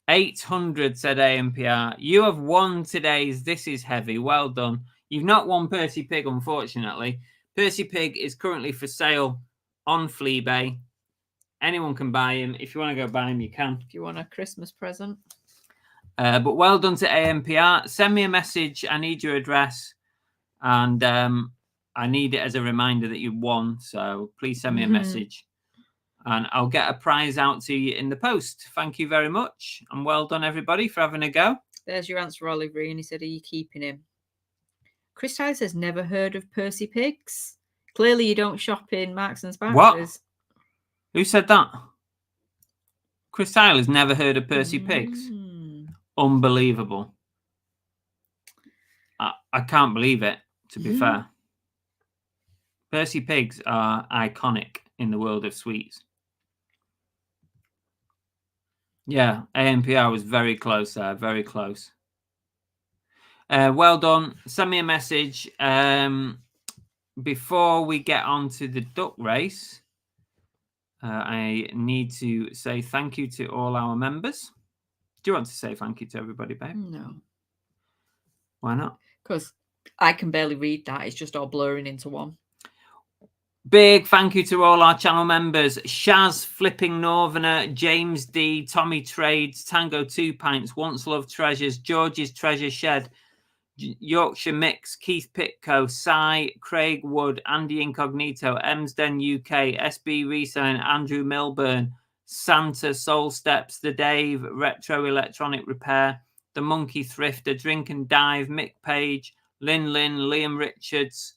Speaker 1: 800 said AMPR. You have won today's This Is Heavy. Well done. You've not won Percy Pig, unfortunately. Percy Pig is currently for sale on Fleabay. Anyone can buy him. If you want to go buy him, you can.
Speaker 3: If you want a Christmas present.
Speaker 1: But well done to AMPR. Send me a message. I need your address. And I need it as a reminder that you won. So please send me a message. And I'll get a prize out to you in the post. Thank you very much. And well done, everybody, for having a go.
Speaker 3: There's your answer, Oliver. And he said, are you keeping him? Chris Tyler says, never heard of Percy Pigs. Clearly, you don't shop in Marks and Spencer's.
Speaker 1: What? Who said that? Chris Tyler's never heard of Percy Pigs. Unbelievable. I can't believe it, to be fair. Percy Pigs are iconic in the world of sweets. Yeah, AMPR was very close there, very close. Well done. Send me a message. Before we get on to the duck race, I need to say thank you to all our members. Do you want to say thank you to everybody, babe?
Speaker 3: No.
Speaker 1: Why not?
Speaker 3: Because I can barely read that. It's just all blurring into one.
Speaker 1: Big thank you to all our channel members. Shaz, Flipping Northerner, James D, Tommy Trades, Tango 2 Pints, Once Loved Treasures, George's Treasure Shed, Yorkshire Mix, Keith Pitco, Cy, Craig Wood, Andy Incognito, Emsden UK, SB Reselling, Andrew Milburn, Santa, Soul Steps, The Dave, Retro Electronic Repair, The Monkey Thrifter, Drink and Dive, Mick Page, Lynn, Liam Richards,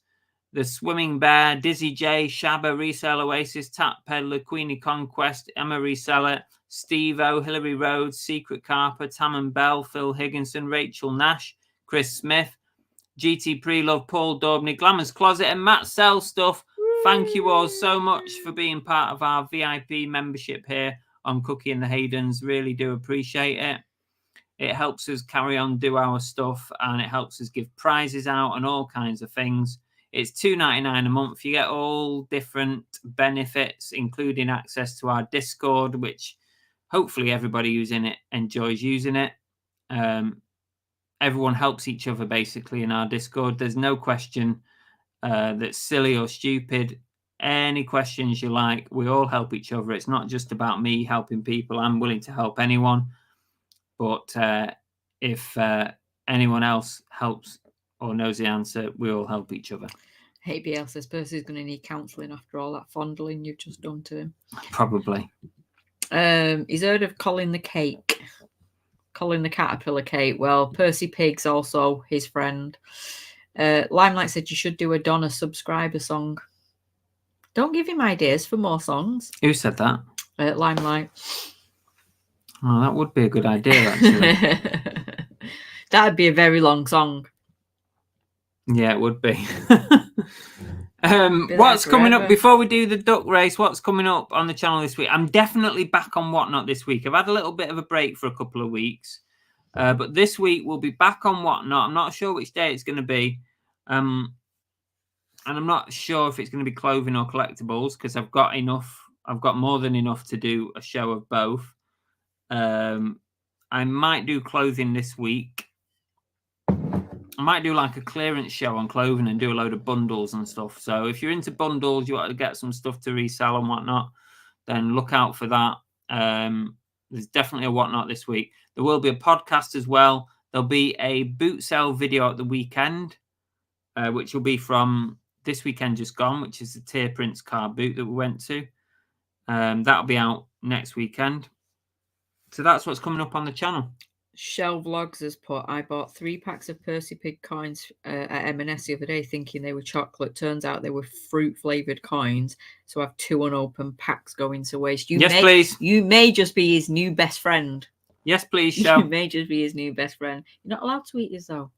Speaker 1: The Swimming Bear, Dizzy J, Shabba, Resell Oasis, Tap Peddler, Queenie Conquest, Emma Reseller, Steve O, Hillary Rhodes, Secret Carper, Tam Bell, Phil Higginson, Rachel Nash, Chris Smith, GT Prelove, Paul Daubney, Glamour's Closet, and Matt Sell Stuff. Thank you all so much for being part of our VIP membership here on Cookie and the Haydens. Really do appreciate it. It helps us carry on, do our stuff, and it helps us give prizes out and all kinds of things. It's $2.99 a month. You get all different benefits, including access to our Discord, which hopefully everybody who's in it enjoys using it. Everyone helps each other basically in our Discord. There's no question that's silly or stupid. Any questions you like, we all help each other. It's not just about me helping people. I'm willing to help anyone. But if anyone else helps or knows the answer, we all help each other.
Speaker 3: HBL says Percy's going to need counselling after all that fondling you've just done to him.
Speaker 1: Probably.
Speaker 3: He's heard of Colin the Cake. Colin the Caterpillar Cake. Well, Percy Pig's also his friend. Limelight said you should do a Donna subscriber song. Don't give him ideas for more songs.
Speaker 1: Who said that?
Speaker 3: Limelight.
Speaker 1: Oh, that would be a good idea, actually.
Speaker 3: That'd be a very long song.
Speaker 1: Yeah, it would be. What's coming up before we do the duck race? What's coming up on the channel this week? I'm definitely back on Whatnot this week. I've had a little bit of a break for a couple of weeks, but this week we'll be back on Whatnot. I'm not sure which day it's going to be, and I'm not sure if it's going to be clothing or collectibles because I've got enough. I've got more than enough to do a show of both. I might do clothing this week. I might do like a clearance show on clothing and do a load of bundles and stuff. So if you're into bundles, you want to get some stuff to resell and whatnot, then look out for that. There's definitely a whatnot this week. There will be a podcast as well. There'll be a boot sale video at the weekend, which will be from this weekend just gone, which is the Tier Prince car boot that we went to. That'll be out next weekend. So that's what's coming up on the channel.
Speaker 3: Shell Vlogs has put, I bought 3 packs of Percy Pig coins at M&S the other day thinking they were chocolate. Turns out they were fruit flavoured coins. So I have 2 unopened packs going to waste.
Speaker 1: Please.
Speaker 3: You may just be his new best friend.
Speaker 1: Yes, please, Shell.
Speaker 3: You may just be his new best friend. You're not allowed to eat this, though.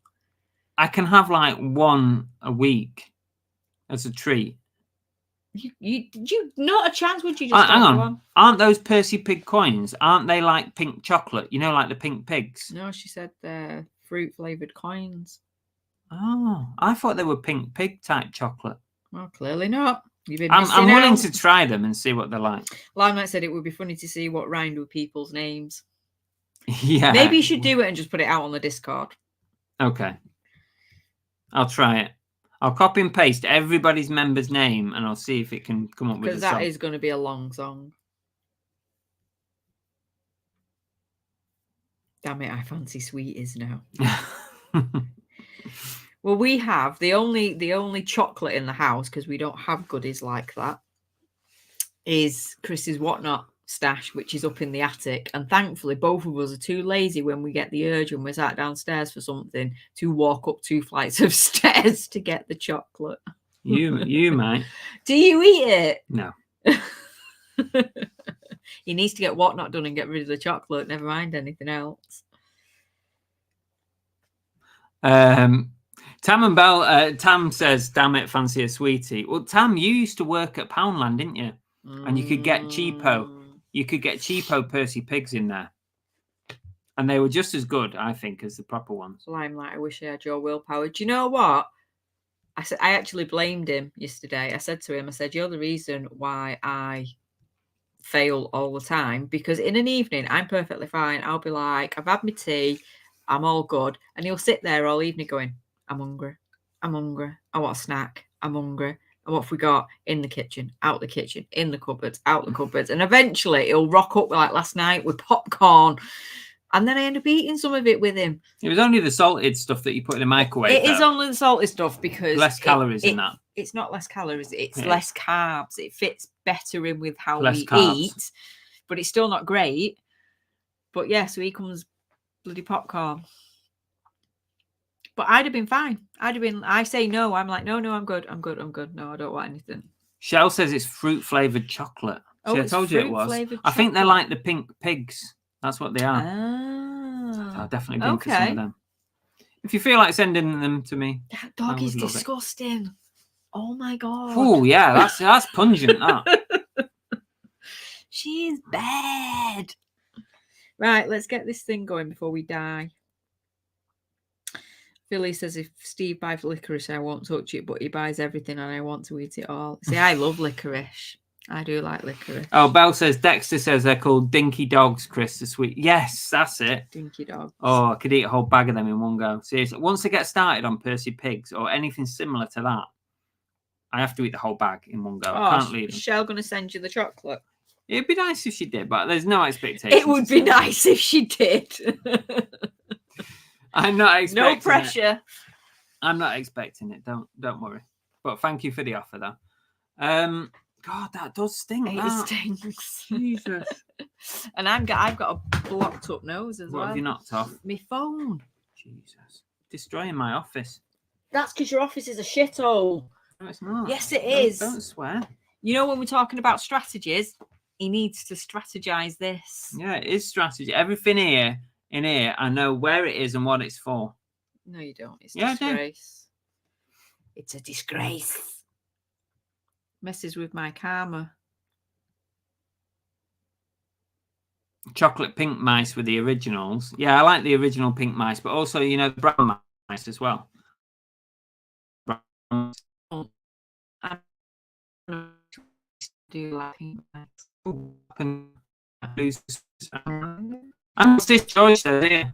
Speaker 1: I can have like 1 a week as a treat.
Speaker 3: You not a chance, would you just
Speaker 1: hang on.
Speaker 3: One?
Speaker 1: Aren't those Percy Pig coins? Aren't they like pink chocolate? You know, like the pink pigs?
Speaker 3: No, she said they're fruit flavoured coins.
Speaker 1: Oh, I thought they were pink pig type chocolate.
Speaker 3: Well, clearly not.
Speaker 1: I'm willing to try them and see what they're like.
Speaker 3: Limelight said it would be funny to see what rhymed with people's names.
Speaker 1: Yeah.
Speaker 3: Maybe you should do it and just put it out on the Discord.
Speaker 1: Okay. I'll try it. I'll copy and paste everybody's member's name and I'll see if it can come up with a
Speaker 3: because
Speaker 1: song.
Speaker 3: that is going to be a long song. Damn it, I fancy Sweeties now. Well, we have the only chocolate in the house, because we don't have goodies like that, is Chris's Whatnot stash, which is up in the attic. And thankfully, both of us are too lazy when we get the urge and we're sat downstairs for something to walk up 2 flights of stairs to get the chocolate.
Speaker 1: You might.
Speaker 3: Do you eat it?
Speaker 1: No.
Speaker 3: He needs to get Whatnot done and get rid of the chocolate. Never mind anything else.
Speaker 1: Tam and Bell. Tam says, "Damn it, fancy a sweetie." Well, Tam, you used to work at Poundland, didn't you? And you could get cheapo. You could get cheapo Percy Pigs in there. And they were just as good, I think, as the proper ones.
Speaker 3: Limelight, I wish I had your willpower. Do you know what? I actually blamed him yesterday. I said to him, I said, you're the reason why I fail all the time. Because in an evening, I'm perfectly fine. I'll be like, I've had my tea. I'm all good. And he'll sit there all evening going, I'm hungry. I'm hungry. I want a snack. I'm hungry. And what have we got? In the kitchen, out the kitchen, in the cupboards, out the cupboards. And eventually he'll rock up like last night with popcorn. And then I end up eating some of it with him.
Speaker 1: It was only the salted stuff that you put in the microwave.
Speaker 3: It is only the salted stuff because...
Speaker 1: less calories in that.
Speaker 3: It's not less calories. It's less carbs. It fits better in with how we eat. But it's still not great. But yeah, so here comes bloody popcorn. But I'd have been fine. I say no. I'm like, no, I'm good. I'm good. No, I don't want anything.
Speaker 1: Shell says it's fruit flavoured chocolate.
Speaker 3: Oh,
Speaker 1: See, I told you it was. I think they're like the pink pigs. That's what they are. I'll definitely bring to some of them. If you feel like sending them to me.
Speaker 3: That dog is disgusting. Oh my God.
Speaker 1: Oh, yeah. That's pungent, that.
Speaker 3: She is bad. Right, let's get this thing going before we die. Philly says, if Steve buys licorice, I won't touch it, but he buys everything and I want to eat it all. See, I love licorice. I do like licorice.
Speaker 1: Oh, Belle says, Dexter says they're called dinky dogs, Chris, the sweet. Yes, that's it.
Speaker 3: Dinky dogs.
Speaker 1: Oh, I could eat a whole bag of them in one go. Seriously, once I get started on Percy Pigs or anything similar to that, I have to eat the whole bag in one go. I can't leave them.
Speaker 3: Is Shell going to send you the chocolate?
Speaker 1: It'd be nice if she did, but there's no expectation.
Speaker 3: It would be nice if she did.
Speaker 1: I'm not expecting
Speaker 3: no pressure.
Speaker 1: I'm not expecting it. Don't worry. But thank you for the offer, though. God, that does stink.
Speaker 3: It stinks.
Speaker 1: Jesus.
Speaker 3: And I've got a blocked up nose as well.
Speaker 1: What have you knocked off?
Speaker 3: My phone.
Speaker 1: Jesus. Destroying my office.
Speaker 3: That's because your office is a shithole.
Speaker 1: No, it's not.
Speaker 3: Yes, it is.
Speaker 1: Don't swear.
Speaker 3: You know, when we're talking about strategies, he needs to strategize this.
Speaker 1: Yeah, it is strategy. Everything in here, I know where it is and what it's for.
Speaker 3: No, you don't. It's a
Speaker 1: Yeah,
Speaker 3: disgrace. It's a disgrace. Messes with my karma.
Speaker 1: Chocolate pink mice with the originals. Yeah, I like the original pink mice, but also, you know, the brown mice as well.
Speaker 3: I do like pink mice.
Speaker 1: I'm this choice here.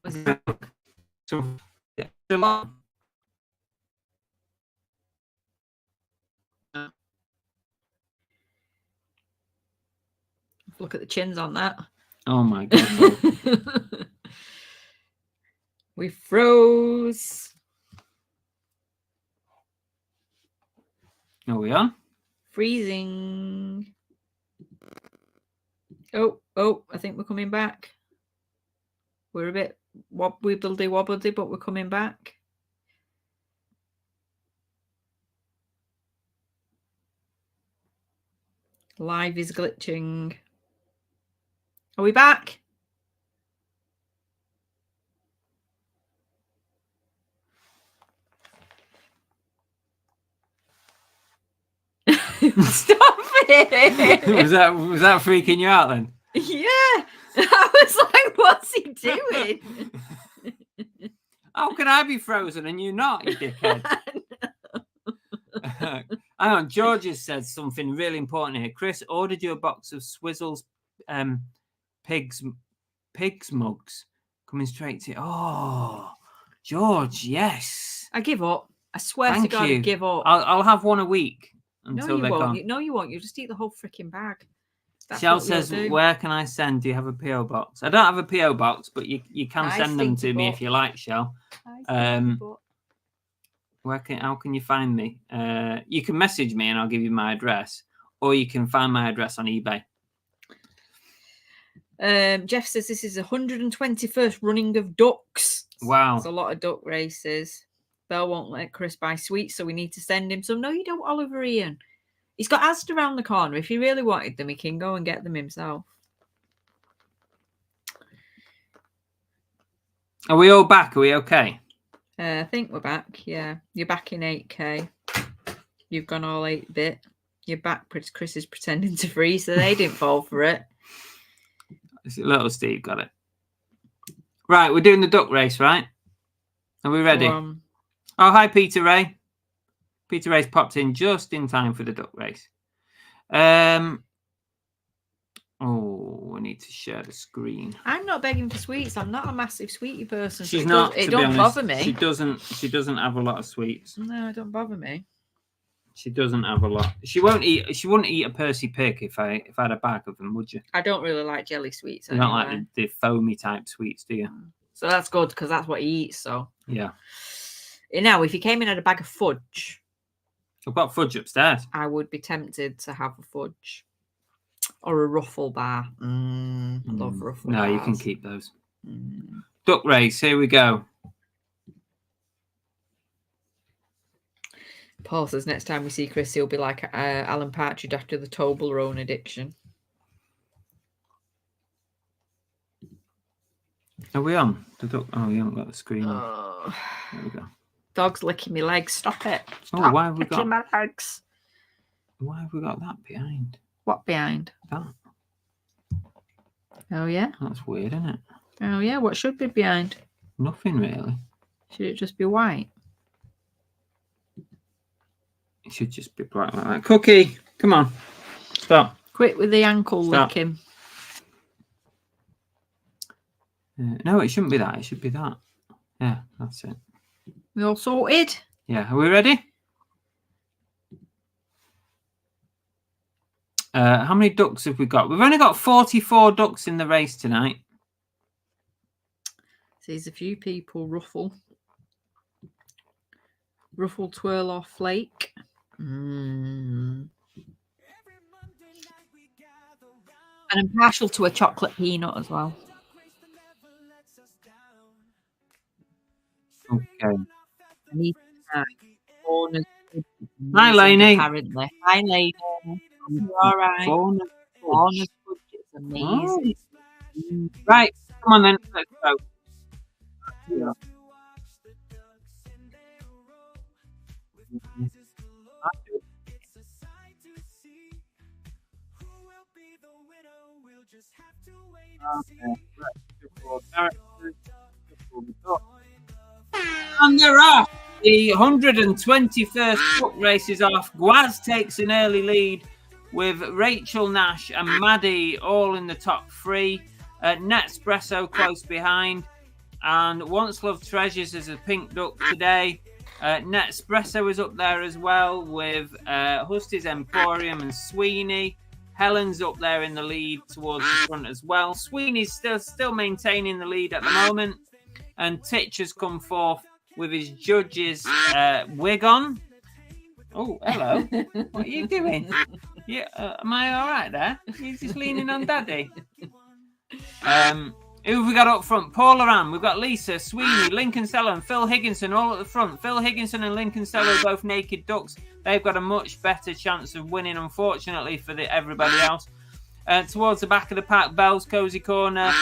Speaker 1: Was it? A lot.
Speaker 3: Look at the chins on that.
Speaker 1: Oh my god.
Speaker 3: We froze.
Speaker 1: Are we on?
Speaker 3: Freezing. Oh, I think we're coming back. We're a bit wobbledy, but we're coming back. Live is glitching. Are we back? Stop it!
Speaker 1: was that freaking you out then?
Speaker 3: Yeah. I was like, what's he doing?
Speaker 1: How can I be frozen and you not, you dickhead? Hang on, George has said something really important here. Chris ordered you a box of Swizzles pigs mugs coming straight to you. Oh, George, yes.
Speaker 3: I give up. I swear
Speaker 1: Thank
Speaker 3: to God,
Speaker 1: you.
Speaker 3: I give up.
Speaker 1: I'll have one a week
Speaker 3: No,
Speaker 1: until
Speaker 3: you
Speaker 1: they're
Speaker 3: won't.
Speaker 1: gone.
Speaker 3: No, you won't. You just eat the whole freaking bag. That's
Speaker 1: Shell
Speaker 3: what you'll
Speaker 1: says,
Speaker 3: do.
Speaker 1: where can I send? Do you have a PO box? I don't have a PO box, but you can
Speaker 3: I
Speaker 1: send them
Speaker 3: think
Speaker 1: to
Speaker 3: you
Speaker 1: me
Speaker 3: bought-
Speaker 1: if you like, Shell. How can you find me? You can message me and I'll give you my address, or you can find my address on eBay.
Speaker 3: Jeff says this is 121st running of ducks.
Speaker 1: Wow.
Speaker 3: There's a lot of duck races. Belle won't let Chris buy sweets, so we need to send him some. No, you don't, Oliver Ian. He's got Asda around the corner. If he really wanted them, he can go and get them himself.
Speaker 1: Are we all back? Are we okay?
Speaker 3: I think we're back. Yeah, you're back in 8K. You've gone all 8-bit. You're back. Chris is pretending to freeze, so they didn't fall for it.
Speaker 1: Little Steve got it. Right, we're doing the duck race, right? Are we ready? Oh, hi, Peter Ray. Peter Ray's popped in just in time for the duck race. Oh, I need to share the screen.
Speaker 3: I'm not begging for sweets. I'm not a massive sweetie person.
Speaker 1: She's
Speaker 3: so
Speaker 1: not.
Speaker 3: It don't bother me.
Speaker 1: She doesn't have a lot of sweets.
Speaker 3: No, it don't bother me.
Speaker 1: She doesn't have a lot. She won't eat. She wouldn't eat a Percy pig if I had a bag of them, would you?
Speaker 3: I don't really like jelly sweets.
Speaker 1: You don't like the foamy type sweets, do you?
Speaker 3: So that's good because that's what he eats. So
Speaker 1: yeah.
Speaker 3: Now, if he came in at a bag of fudge,
Speaker 1: I've got fudge upstairs.
Speaker 3: I would be tempted to have a fudge or a ruffle bar. I love ruffle bars.
Speaker 1: No, you can keep those. Duck race. Here we go.
Speaker 3: Paul says next time we see Chris, he'll be like Alan Partridge after the Toblerone addiction.
Speaker 1: Are we on? The duck. Oh, you haven't got the screen.
Speaker 3: Oh.
Speaker 1: There we go.
Speaker 3: Dog's licking my legs. Stop it. Stop
Speaker 1: Oh, why have we got
Speaker 3: my legs?
Speaker 1: Why have we got that behind?
Speaker 3: What behind?
Speaker 1: That.
Speaker 3: Oh yeah.
Speaker 1: That's weird, isn't it?
Speaker 3: Oh yeah. What should be behind?
Speaker 1: Nothing really.
Speaker 3: Should it just be white?
Speaker 1: It should just be black like that. Cookie, come on. Stop.
Speaker 3: Quick with the ankle licking.
Speaker 1: No, it shouldn't be that. It should be that. Yeah, that's it.
Speaker 3: We all sorted?
Speaker 1: Yeah, are we ready? How many ducks have we got? We've only got 44 ducks in the race tonight.
Speaker 3: There's a few people. Ruffle, twirl, or flake. And I'm partial to a chocolate peanut as well.
Speaker 1: Okay.
Speaker 3: I need to
Speaker 1: Hi, Lainey.
Speaker 3: Apparently. Hi, Lainey. You're all right. Corner's budget's amazing.
Speaker 1: Oh. Right, come on then. Let's go. Yeah. And they're off. The 121st book race is off. Gwaz takes an early lead with Rachel Nash and Maddie all in the top three. Nespresso close behind. And Once Loved Treasures is a pink duck today. Nespresso is up there as well with Husty's Emporium and Sweeney. Helen's up there in the lead towards the front as well. Sweeney's still maintaining the lead at the moment. And Titch has come forth with his judge's wig on. Oh, hello. What are you doing? Am I all right there? You're just leaning on Daddy. Who have we got up front? Paula Ann. We've got Lisa, Sweeney, Lincoln Seller, and Phil Higginson all at the front. Phil Higginson and Lincoln Seller are both naked ducks. They've got a much better chance of winning, unfortunately, for everybody else. Towards the back of the pack, Bell's Cozy Corner,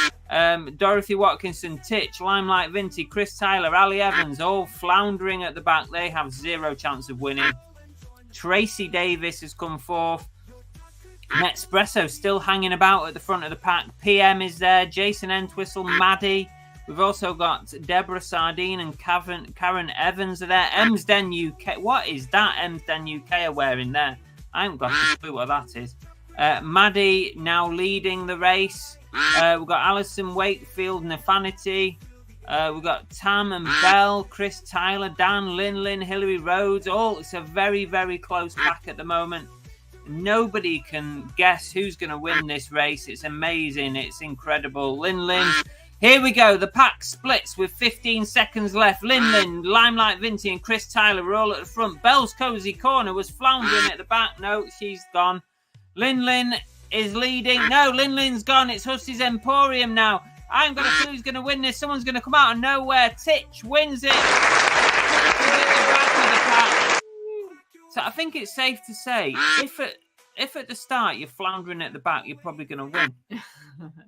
Speaker 1: Dorothy Watkinson, Titch, Limelight Vinty, Chris Tyler, Ali Evans, all floundering at the back. They have zero chance of winning. Tracy Davis has come forth. Nespresso still hanging about at the front of the pack. PM is there. Jason Entwistle, Maddie. We've also got Deborah Sardine and Karen Evans are there. Emsden UK. What is that Emsden UK are wearing there? I haven't got a clue what that is. Maddie now leading the race. We've got Alison Wakefield, Nafanity. We've got Tam and Bell, Chris Tyler, Dan, Lynn, Hillary Rhodes. It's a very, very close pack at the moment. Nobody can guess who's going to win this race. It's amazing. It's incredible. Lynn. Here we go. The pack splits with 15 seconds left. Lynn, Limelight Vinty, and Chris Tyler were all at the front. Bell's Cozy Corner was floundering at the back. No, she's gone. Lynn is leading. No, Lynn's gone. It's Husty's Emporium now. I ain't got a clue who's going to win this. Someone's going to come out of nowhere. Titch wins it. So I think it's safe to say, if at the start you're floundering at the back, you're probably going to win.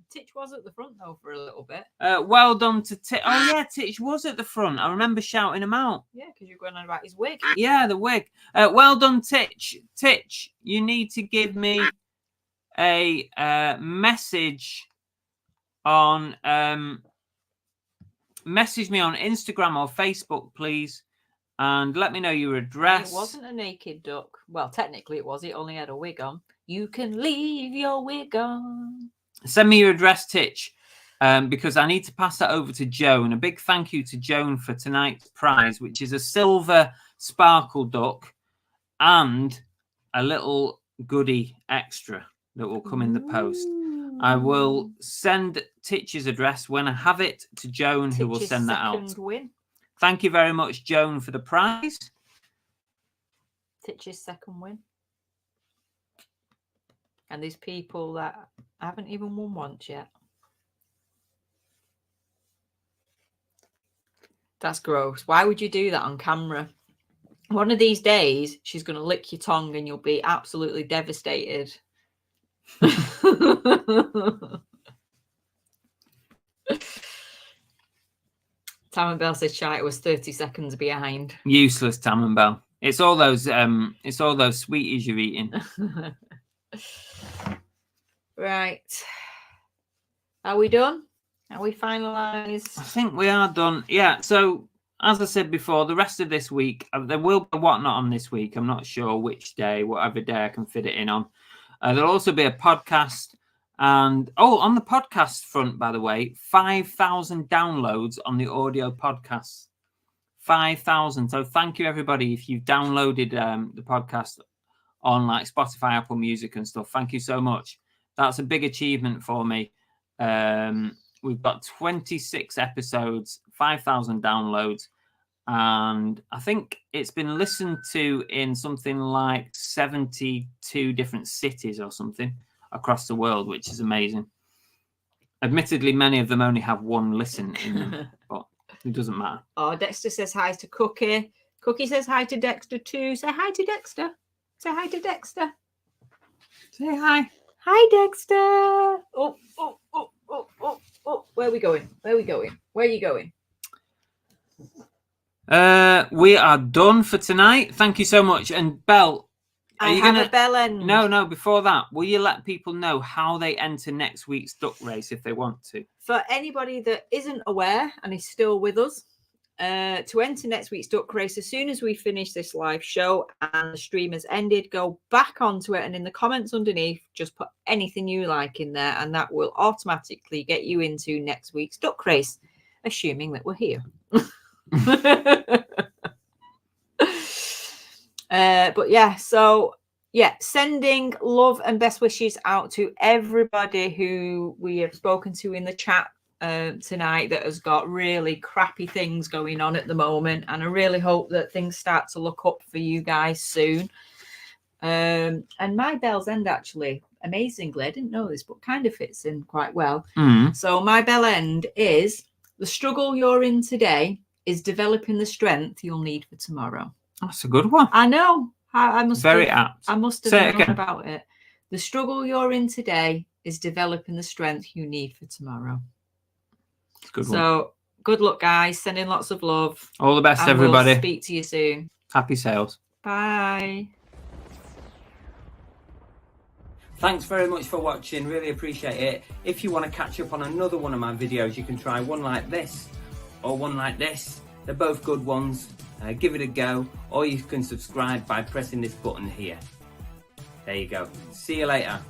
Speaker 3: Titch was at the front, though, for a little bit.
Speaker 1: Well done to Titch. Oh, yeah, Titch was at the front. I remember shouting him out.
Speaker 3: Yeah, because you're going on about his wig.
Speaker 1: Yeah, the wig. Well done, Titch. Titch, you need to give me a message on... message me on Instagram or Facebook, please. And let me know your address.
Speaker 3: It wasn't a naked duck. Well, technically it was. It only had a wig on. You can leave your wig on.
Speaker 1: Send me your address, Titch, because I need to pass that over to Joan. A big thank you to Joan for tonight's prize, which is a silver sparkle duck and a little goodie extra that will come in the post. I will send Titch's address when I have it to Joan, who will send that out.
Speaker 3: Win.
Speaker 1: Thank you very much, Joan, for the prize.
Speaker 3: Titch's second win. And there's people that haven't even won once yet. That's gross. Why would you do that on camera? One of these days, she's going to lick your tongue and you'll be absolutely devastated. Tam and Bell says Shite was 30 seconds behind.
Speaker 1: Useless, Tam and Bell. It's all those sweeties you're eating.
Speaker 3: Right. Are we done? Are we finalised?
Speaker 1: I think we are done. Yeah. So as I said before, the rest of this week, there will be Whatnot on this week. I'm not sure which day, whatever day I can fit it in on. There'll also be a podcast. And on the podcast front, by the way, 5,000 downloads on the audio podcast. 5,000. So thank you, everybody, if you've downloaded the podcast on like Spotify, Apple Music and stuff. Thank you so much. That's a big achievement for me. We've got 26 episodes, 5,000 downloads, and I think it's been listened to in something like 72 different cities or something across the world, which is amazing. Admittedly, many of them only have one listen in them, but it doesn't matter.
Speaker 3: Oh, Dexter says hi to Cookie. Cookie says hi to Dexter too. Say hi to Dexter. Say hi to Dexter.
Speaker 1: Say hi.
Speaker 3: Hi, Dexter. Oh. Where are we going? Where are we going? Where are you going?
Speaker 1: We are done for tonight. Thank you so much. And Belle,
Speaker 3: I have a bell end.
Speaker 1: No, before that, will you let people know how they enter next week's duck race if they want to?
Speaker 3: For anybody that isn't aware and is still with us, to enter next week's duck race, as soon as we finish this live show and the stream has ended, go back onto it and in the comments underneath, just put anything you like in there and that will automatically get you into next week's duck race. assuming that we're here. But yeah, so yeah, sending love and best wishes out to everybody who we have spoken to in the chat tonight that has got really crappy things going on at the moment, and I really hope that things start to look up for you guys soon. And my bell's end, actually, amazingly, I didn't know this, but kind of fits in quite well. So my bell end is: the struggle you're in today is developing the strength you'll need for tomorrow.
Speaker 1: That's a good one.
Speaker 3: I know. I must
Speaker 1: Very
Speaker 3: have,
Speaker 1: apt.
Speaker 3: I must have
Speaker 1: Say it
Speaker 3: known
Speaker 1: again.
Speaker 3: about it. The struggle you're in today is developing the strength you need for tomorrow.
Speaker 1: It's a good one.
Speaker 3: So good luck, guys. Sending lots of love.
Speaker 1: All the best,
Speaker 3: And
Speaker 1: everybody.
Speaker 3: We'll speak to you soon.
Speaker 1: Happy sales.
Speaker 3: Bye.
Speaker 1: Thanks very much for watching, really appreciate it. If you want to catch up on another one of my videos, you can try one like this or one like this. They're both good ones. Give it a go, or you can subscribe by pressing this button here. There you go. See you later.